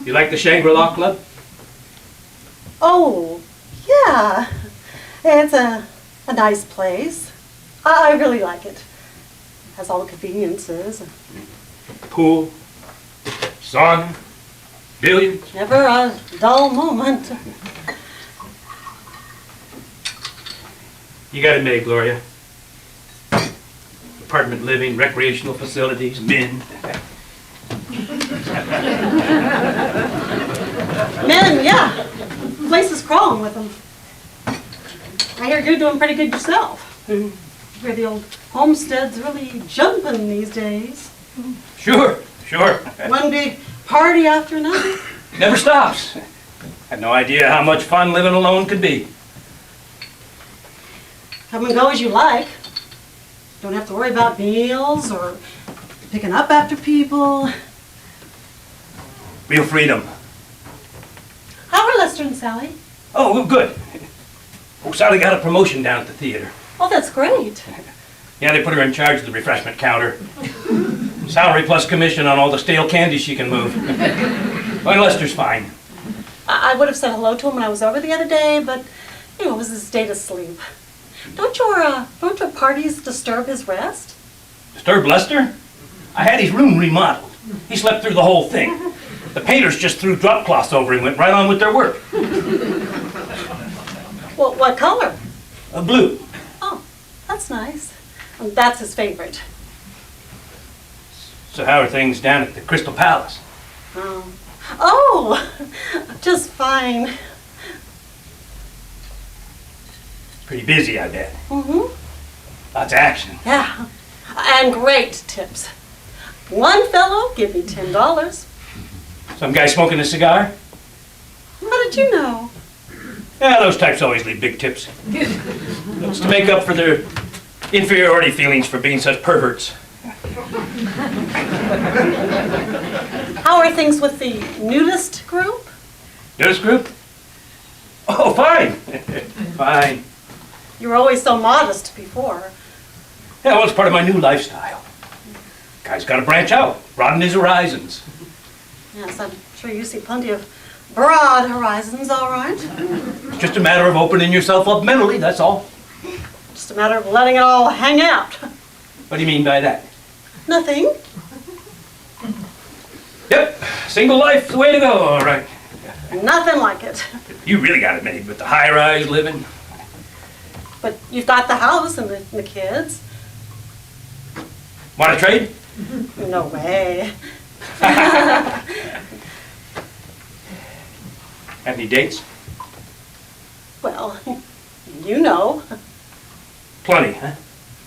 You like the Shangri-La Club? Oh, yeah. It's a nice place. I really like it. Has all the conveniences. Pool, sauna, billiards. Never a dull moment. You gotta admit it, Gloria. Apartment living, recreational facilities, men. Men, yeah. Place is crawling with them. I hear you're doing pretty good yourself. I hear the old homestead's really jumping these days. Sure, sure. One big party after another. Never stops. Had no idea how much fun living alone could be. Come and go as you like. Don't have to worry about meals or picking up after people. Real freedom. How are Lester and Sally? Oh, good. Oh, Sally got a promotion down at the theater. Oh, that's great. Yeah, they put her in charge of the refreshment counter. Salary plus commission on all the stale candy she can move. Well, Lester's fine. I would have said hello to him when I was over the other day, but, it was his day to sleep. Don't your parties disturb his rest? Disturb Lester? I had his room remodeled. He slept through the whole thing. The painters just threw drop cloths over and went right on with their work. Well, what color? Blue. Oh, that's nice. That's his favorite. So how are things down at the Crystal Palace? Oh, just fine. Pretty busy, I bet. Mm-hmm. Lots of action. Yeah, and great tips. One fellow give me $10. Some guy smoking a cigar? How did you know? Yeah, those types always leave big tips. It's to make up for their inferiority feelings for being such perverts. How are things with the nudist group? Nudist group? Oh, fine. Fine. You were always so modest before. Yeah, well, it's part of my new lifestyle. Guy's got to branch out, broaden his horizons. Yes, I'm sure you see plenty of broad horizons, all right. It's just a matter of opening yourself up mentally, that's all. Just a matter of letting it all hang out. What do you mean by that? Nothing. Yep, single life, the way to go, all right. Nothing like it. You really got it made with the high-rise living. But you've got the house and the kids. Want to trade? No way. Have any dates? Well, you know. Plenty, huh?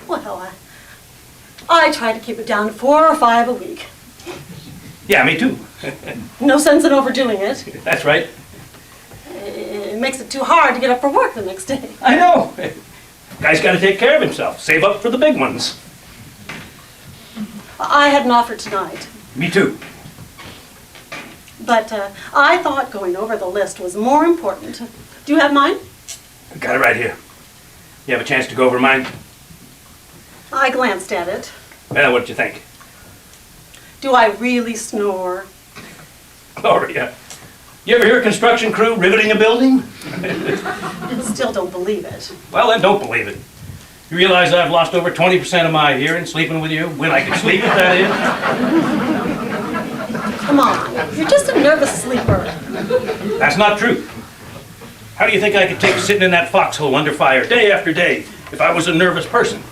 Well, I try to keep it down to 4 or 5 a week. Yeah, me too. No sense in overdoing it. That's right. It makes it too hard to get up for work the next day. I know. Guy's got to take care of himself. Save up for the big ones. I had an offer tonight, Me too. but I thought going over the list was more important. Do you have mine? Got it right here. You have a chance to go over mine? I glanced at it. Well, what'd you think? Do I really snore? Gloria, you ever hear a construction crew riveting a building? Still don't believe it. Well, then don't believe it. You realize I've lost over 20% of my hearing sleeping with you, when I can sleep, that is? Come on, you're just a nervous sleeper. That's not true. How do you think I could take sitting in that foxhole under fire day after day if I was a nervous person?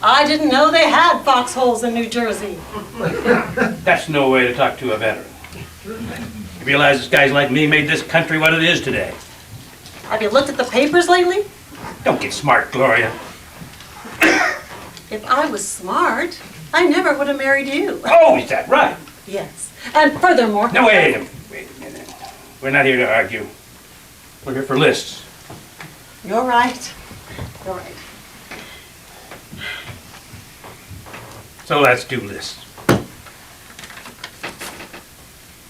I didn't know they had foxholes in New Jersey. That's no way to talk to a veteran. You realize this guys like me made this country what it is today. Have you looked at the papers lately? Don't get smart, Gloria. If I was smart, I never would have married you. Oh, is that right? Yes. And furthermore... No, wait a minute. We're not here to argue. We're here for lists. You're right. You're right. So let's do lists.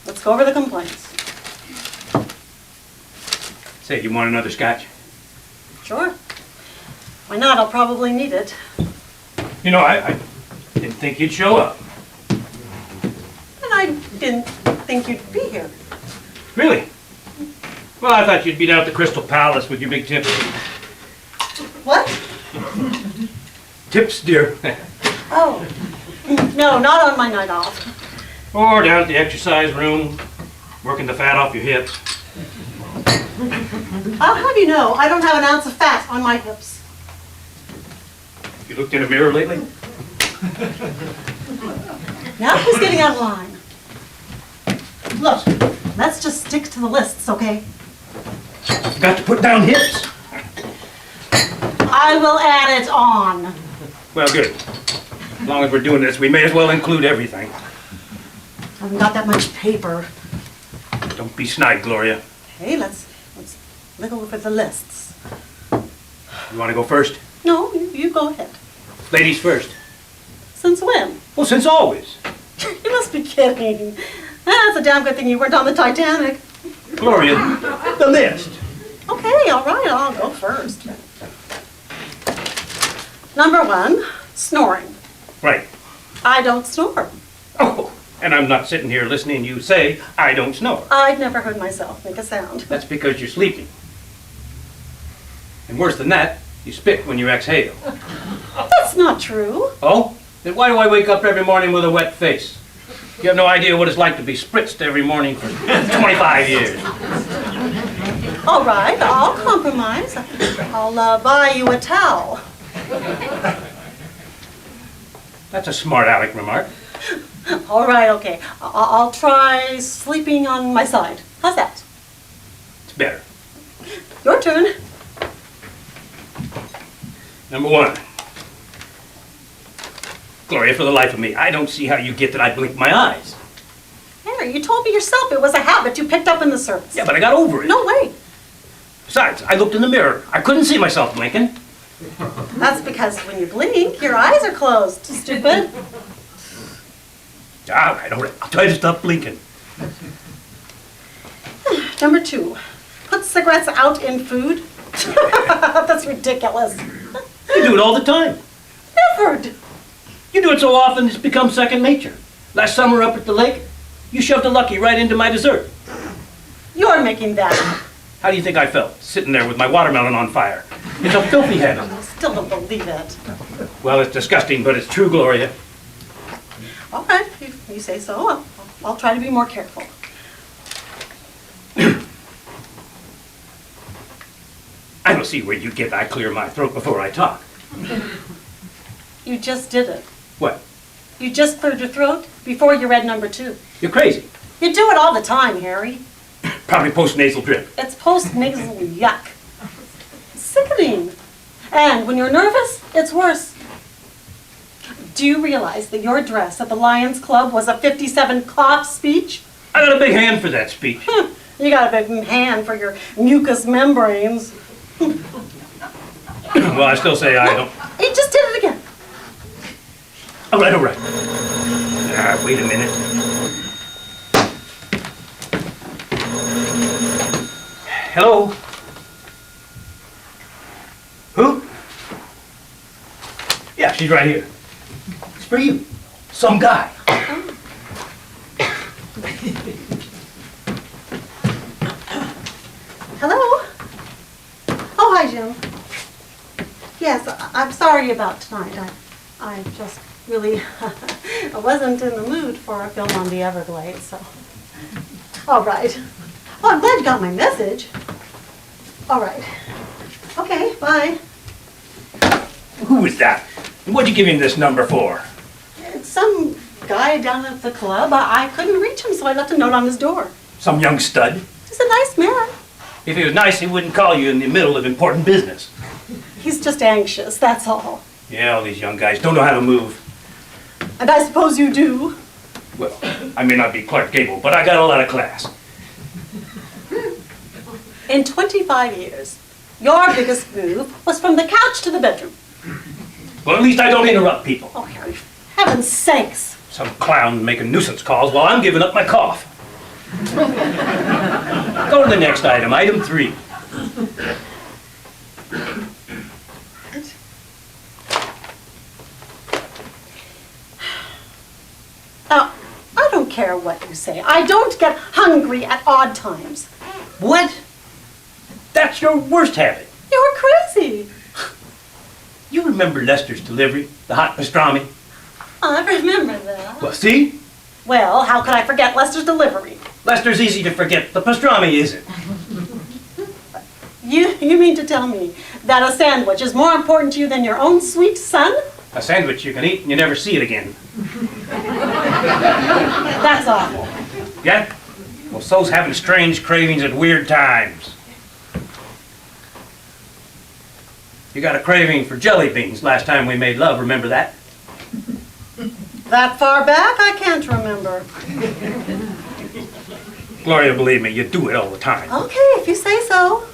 Let's go over the complaints. Say, you want another scotch? Sure. Why not? I'll probably need it. You know, I didn't think you'd show up. And I didn't think you'd be here. Really? Well, I thought you'd be down at the Crystal Palace with your big tips. What? Tips, dear. Oh. No, not on my night off. Or down at the exercise room, working the fat off your hips. I'll have you know, I don't have an ounce of fat on my hips. You looked in a mirror lately? Now who's getting out of line? Look, let's just stick to the lists, okay? Got to put down hips. I will add it on. Well, good. As long as we're doing this, we may as well include everything. I haven't got that much paper. Don't be snide, Gloria. Okay, let's look over the lists. You want to go first? No, you go ahead. Ladies first. Since when? Well, since always. You must be kidding. That's a damn good thing you weren't on the Titanic. Gloria, the list. Okay, all right, I'll go first. Number 1, snoring. Right. I don't snore. Oh, and I'm not sitting here listening to you say, I don't snore. I've never heard myself make a sound. That's because you're sleeping. And worse than that, You spit when you exhale. That's not true. Oh? Then why do I wake up every morning with a wet face? You have no idea what it's like to be spritzed every morning for 25 years. All right, I'll compromise. I'll buy you a towel. That's a smart aleck remark. All right, okay. I'll try sleeping on my side. How's that? It's better. Your turn. Number one. Gloria, for the life of me, I don't see how you get that I blink my eyes. Harry, you told me yourself it was a habit you picked up in the service. Yeah, but I got over it. No way. Besides, I looked in the mirror. I couldn't see myself blinking. That's because when you blink, your eyes are closed, stupid. All right, I'll try to stop blinking. Number two, put cigarettes out in food. That's ridiculous. You do it all the time. Never. You do it so often it's become second nature. Last summer up at the lake, you shoved a Lucky right into my dessert. You're making that. How do you think I felt, sitting there with my watermelon on fire? It's a filthy habit. I still don't believe it. Well, it's disgusting, but it's true, Gloria. All right, if you say so. I'll try to be more careful. I don't see where you get I clear my throat before I talk. You just did it. What? You just cleared your throat before you read number two. You're crazy. You do it all the time, Harry. Probably post-nasal drip. It's post-nasal yuck. Sickening. And when you're nervous, it's worse. Do you realize that your address at the Lions Club was a 57 cough speech? I got a big hand for that speech. You got a big hand for your mucous membranes. Well, I still say I don't. You just did it again. All right, all right. Wait a minute. Hello? Who? Yeah, she's right here. It's for you. Some guy. Hello? Oh, hi, Jim. Yes, I'm sorry about tonight. I just really I wasn't in the mood for a film on the Everglades, so. All right. Oh, I'm glad you got my message. All right. Okay, bye. Who is that? And what'd you give him this number for? It's some guy down at the club. I couldn't reach him, so I left a note on his door. Some young stud? He's a nice man. If he was nice, he wouldn't call you in the middle of important business. He's just anxious, that's all. Yeah, all these young guys don't know how to move. And I suppose you do. Well, I may not be Clark Gable, but I got a lot of class. In 25 years, your biggest move was from the couch to the bedroom. Well, at least I don't interrupt people. Oh, Harry, heaven's sakes. Some clown making nuisance calls while I'm giving up my cough. Go to the next item, item 3. Now, I don't care what you say. I don't get hungry at odd times. What? That's your worst habit. You're crazy. You remember Lester's delivery, the hot pastrami? I remember that. Well, see? Well, how could I forget Lester's delivery? Lester's easy to forget. The pastrami isn't. You mean to tell me that a sandwich is more important to you than your own sweet son? A sandwich you can eat and you never see it again. That's awful. Yeah? Well, so's having strange cravings at weird times. You got a craving for jelly beans last time we made love, remember that? That far back, I can't remember. Gloria, believe me, you do it all the time. Okay, if you say so.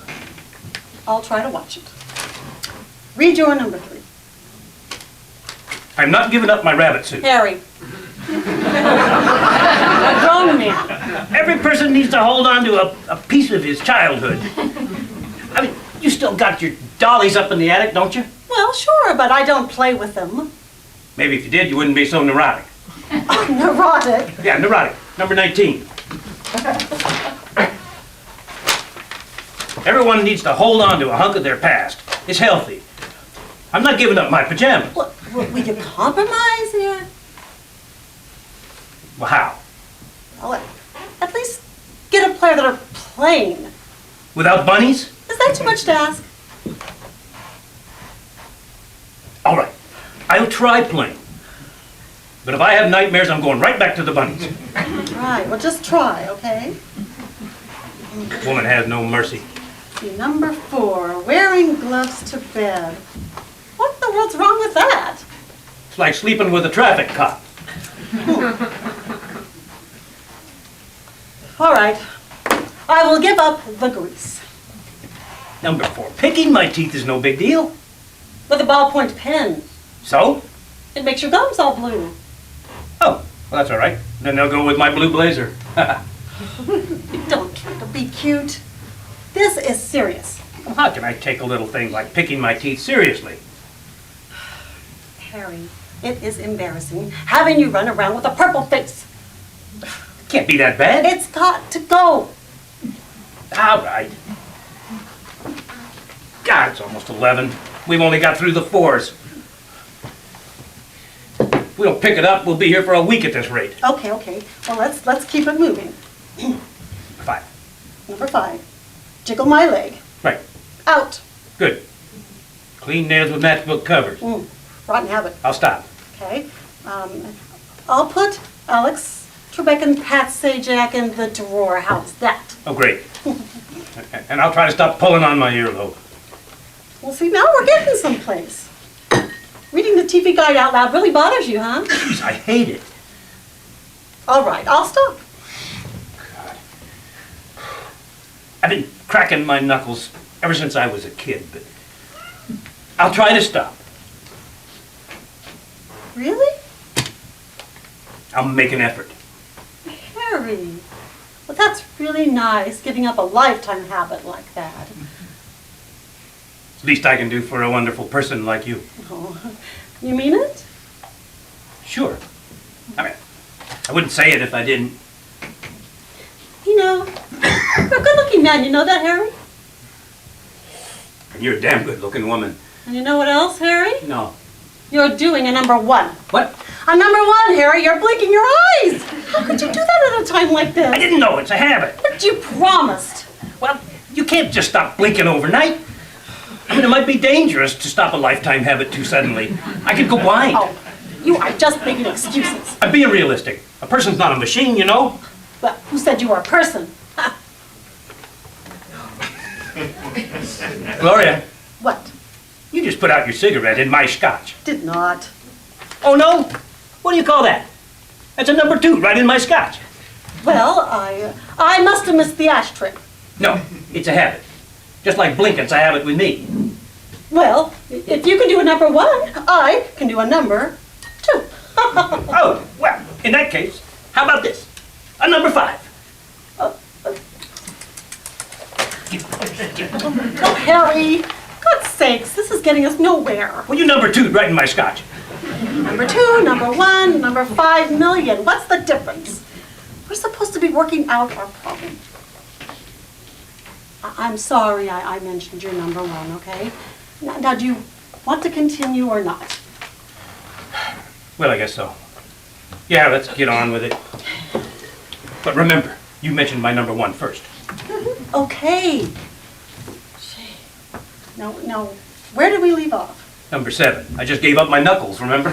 I'll try to watch it. Read your number 3. I'm not giving up my rabbit suit. Harry. A grown man. Every person needs to hold on to a piece of his childhood. I mean, you still got your dollies up in the attic, don't you? Well, sure, but I don't play with them. Maybe if you did, you wouldn't be so neurotic. Neurotic. Yeah, neurotic. Number 19. Everyone needs to hold on to a hunk of their past. It's healthy. I'm not giving up my pajamas. Well, will you compromise here? Well, how? Well, at least get a pair that are plain. Without bunnies? Is that too much to ask? All right. I'll try plain. But if I have nightmares, I'm going right back to the bunnies. Right, well, just try, okay? Woman has no mercy. Number 4, wearing gloves to bed. What in the world's wrong with that? It's like sleeping with a traffic cop. All right, I will give up the grease. Number 4, picking my teeth is no big deal. With a ballpoint pen, So? it makes your gums all blue. Oh, well, that's all right. Then they'll go with my blue blazer. Don't try to be cute. This is serious. Well, how can I take a little thing like picking my teeth seriously? Harry, it is embarrassing having you run around with a purple face. Can't be that bad. It's got to go. All right. God, it's almost 11. We've only got through the 4s. If we don't pick it up, we'll be here for a week at this rate. Okay, okay. Well, let's keep it moving. 5. Number 5, jiggle my leg. Right. Out. Good. Clean nails with matchbook covers. Rotten habit. I'll stop. Okay. I'll put Alex, Trebek, and Pat Sajak in the drawer. How's that? Oh, great. And I'll try to stop pulling on my earlobe. Well, see, now we're getting someplace. Reading the TV guide out loud really bothers you, huh? Jeez, I hate it. All right, I'll stop. I've been cracking my knuckles ever since I was a kid, but I'll try to stop. Really? I'll make an effort. Harry. Well, that's really nice, giving up a lifetime habit like that. It's the least I can do for a wonderful person like you. Oh, you mean it? Sure. I mean, I wouldn't say it if I didn't. You know, you're a good-looking man, you know that, Harry? And you're a damn good-looking woman. And you know what else, Harry? No. You're doing a number 1. What? A number 1, Harry, you're blinking your eyes! How could you do that at a time like this? I didn't know. It's a habit. But you promised. Well, you can't just stop blinking overnight. I mean, it might be dangerous to stop a lifetime habit too suddenly. I could go blind. Oh, you are just making excuses. I'm being realistic. A person's not a machine, you know? Well, who said you were a person? Gloria, What? you just put out your cigarette in my scotch. Did not. Oh, no? What do you call that? That's a number 2 right in my scotch. Well, I must have missed the ashtray. No, it's a habit. Just like blinking's a habit with me. Well, if you can do a number 1, I can do a number 2. Oh, well, in that case, how about this? A number 5. Oh, Harry, God's sakes, this is getting us nowhere. Well, you number 2 right in my scotch. Number 2, number 1, number 5 million. What's the difference? We're supposed to be working out our problem. I'm sorry I mentioned your number 1, okay? Now, do you want to continue or not? Well, I guess so. Yeah, let's get on with it. But remember, you mentioned my number 1 first. Okay. Gee. Now, where did we leave off? Number 7. I just gave up my knuckles, remember?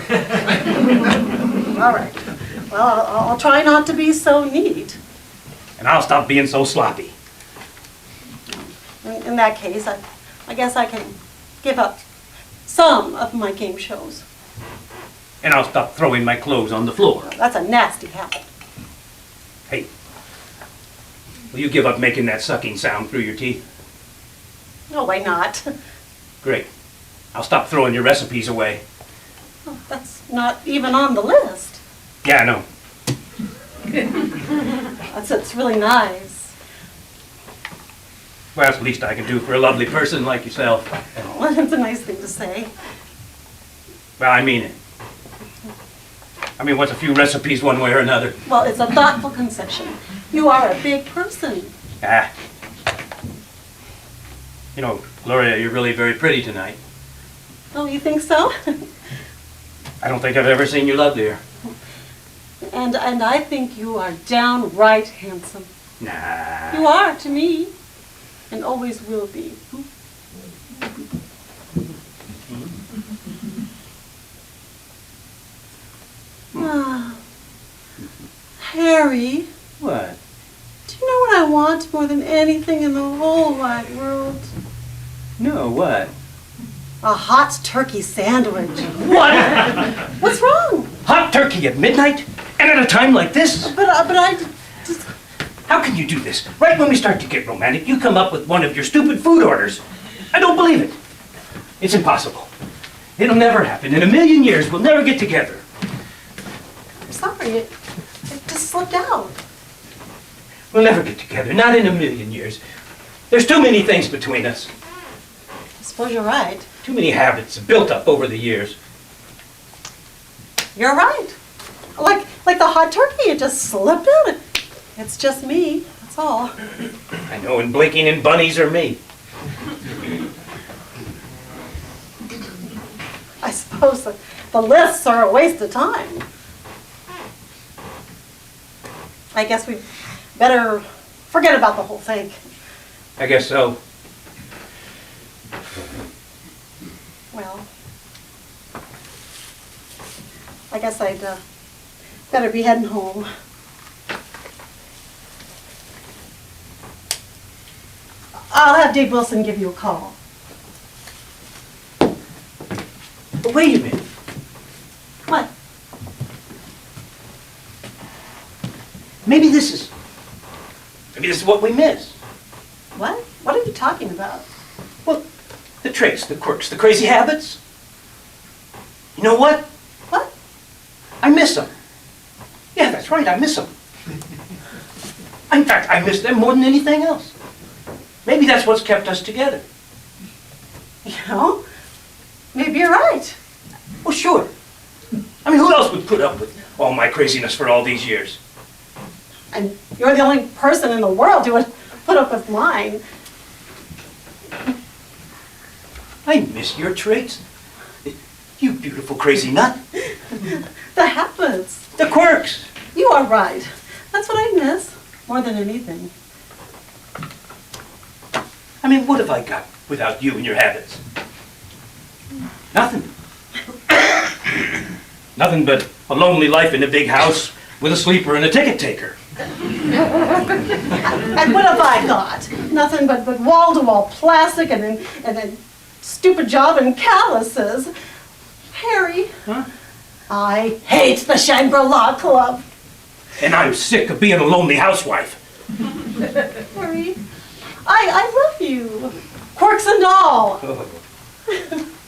All right. Well, I'll try not to be so neat. And I'll stop being so sloppy. In that case, I guess I can give up some of my game shows. And I'll stop throwing my clothes on the floor. That's a nasty habit. Hey, will you give up making that sucking sound through your teeth? No, why not? Great. I'll stop throwing your recipes away. Oh, that's not even on the list. Yeah, I know. It's really nice. Well, that's the least I can do for a lovely person like yourself. Well, it's a nice thing to say. Well, I mean it. I mean, what's a few recipes one way or another? Well, it's a thoughtful concession. You are a big person. Ah. You know, Gloria, you're really very pretty tonight. Oh, you think so? I don't think I've ever seen you lovelier. And I think you are downright handsome. Nah. You are to me, and always will be. Ah, Harry, What? do you know what I want more than anything in the whole wide world? No, what? A hot turkey sandwich. What? What's wrong? Hot turkey at midnight? And at a time like this? But I just... How can you do this? Right when we start to get romantic, you come up with one of your stupid food orders. I don't believe it. It's impossible. It'll never happen. In a million years, we'll never get together. I'm sorry, it just slipped out. We'll never get together. Not in a million years. There's too many things between us. I suppose you're right. Too many habits built up over the years. You're right. Like the hot turkey, it just slipped out. It's just me, that's all. I know, and blinking and bunnies are me. I suppose the lists are a waste of time. I guess we better forget about the whole thing. I guess so. Well, I guess I'd better be heading home. I'll have Dave Wilson give you a call. But wait a minute. What? Maybe this is what we miss. What? What are you talking about? Well, the traits, the quirks, the crazy habits. You know what? What? I miss them. Yeah, that's right, I miss them. In fact, I miss them more than anything else. Maybe that's what's kept us together. You know, maybe you're right. Well, sure. I mean, who else would put up with all my craziness for all these years? And you're the only person in the world who would put up with mine. I miss your traits. You beautiful crazy nut. The habits. The quirks. You are right. That's what I miss more than anything. I mean, what have I got without you and your habits? Nothing. Nothing but a lonely life in a big house with a sleeper and a ticket taker. And what have I got? Nothing but wall-to-wall plastic and then stupid job and calluses. Harry, Huh? I hate the Shangri-La Club. And I'm sick of being a lonely housewife. Harry, I love you. Quirks and all.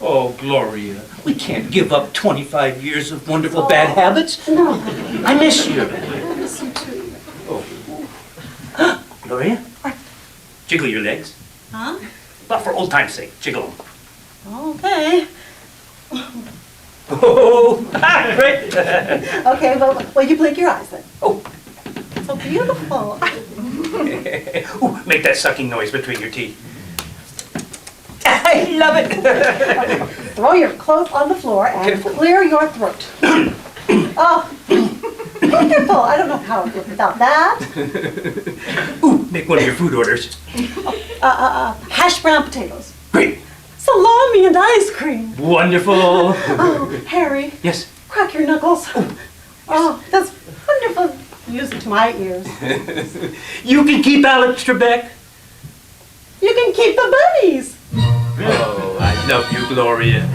Oh, Gloria, we can't give up 25 years of wonderful bad habits. No, I miss you. I miss you too. Gloria, jiggle your legs. Huh? But for old time's sake, jiggle them. Okay. Oh, great. Okay, well, you blink your eyes then. Oh. So beautiful. Ooh, make that sucking noise between your teeth. I love it. Throw your clothes on the floor and clear your throat. Oh, wonderful. I don't know how it would without that. Ooh, make one of your food orders. Hash brown potatoes. Great. Salami and ice cream. Wonderful. Oh, Harry, Yes. crack your knuckles. Oh, that's wonderful music to my ears. You can keep Alex Trebek. You can keep the bunnies. Oh, I love you, Gloria.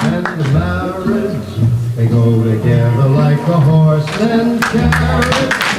And marriage, they go together like a horse and carriage.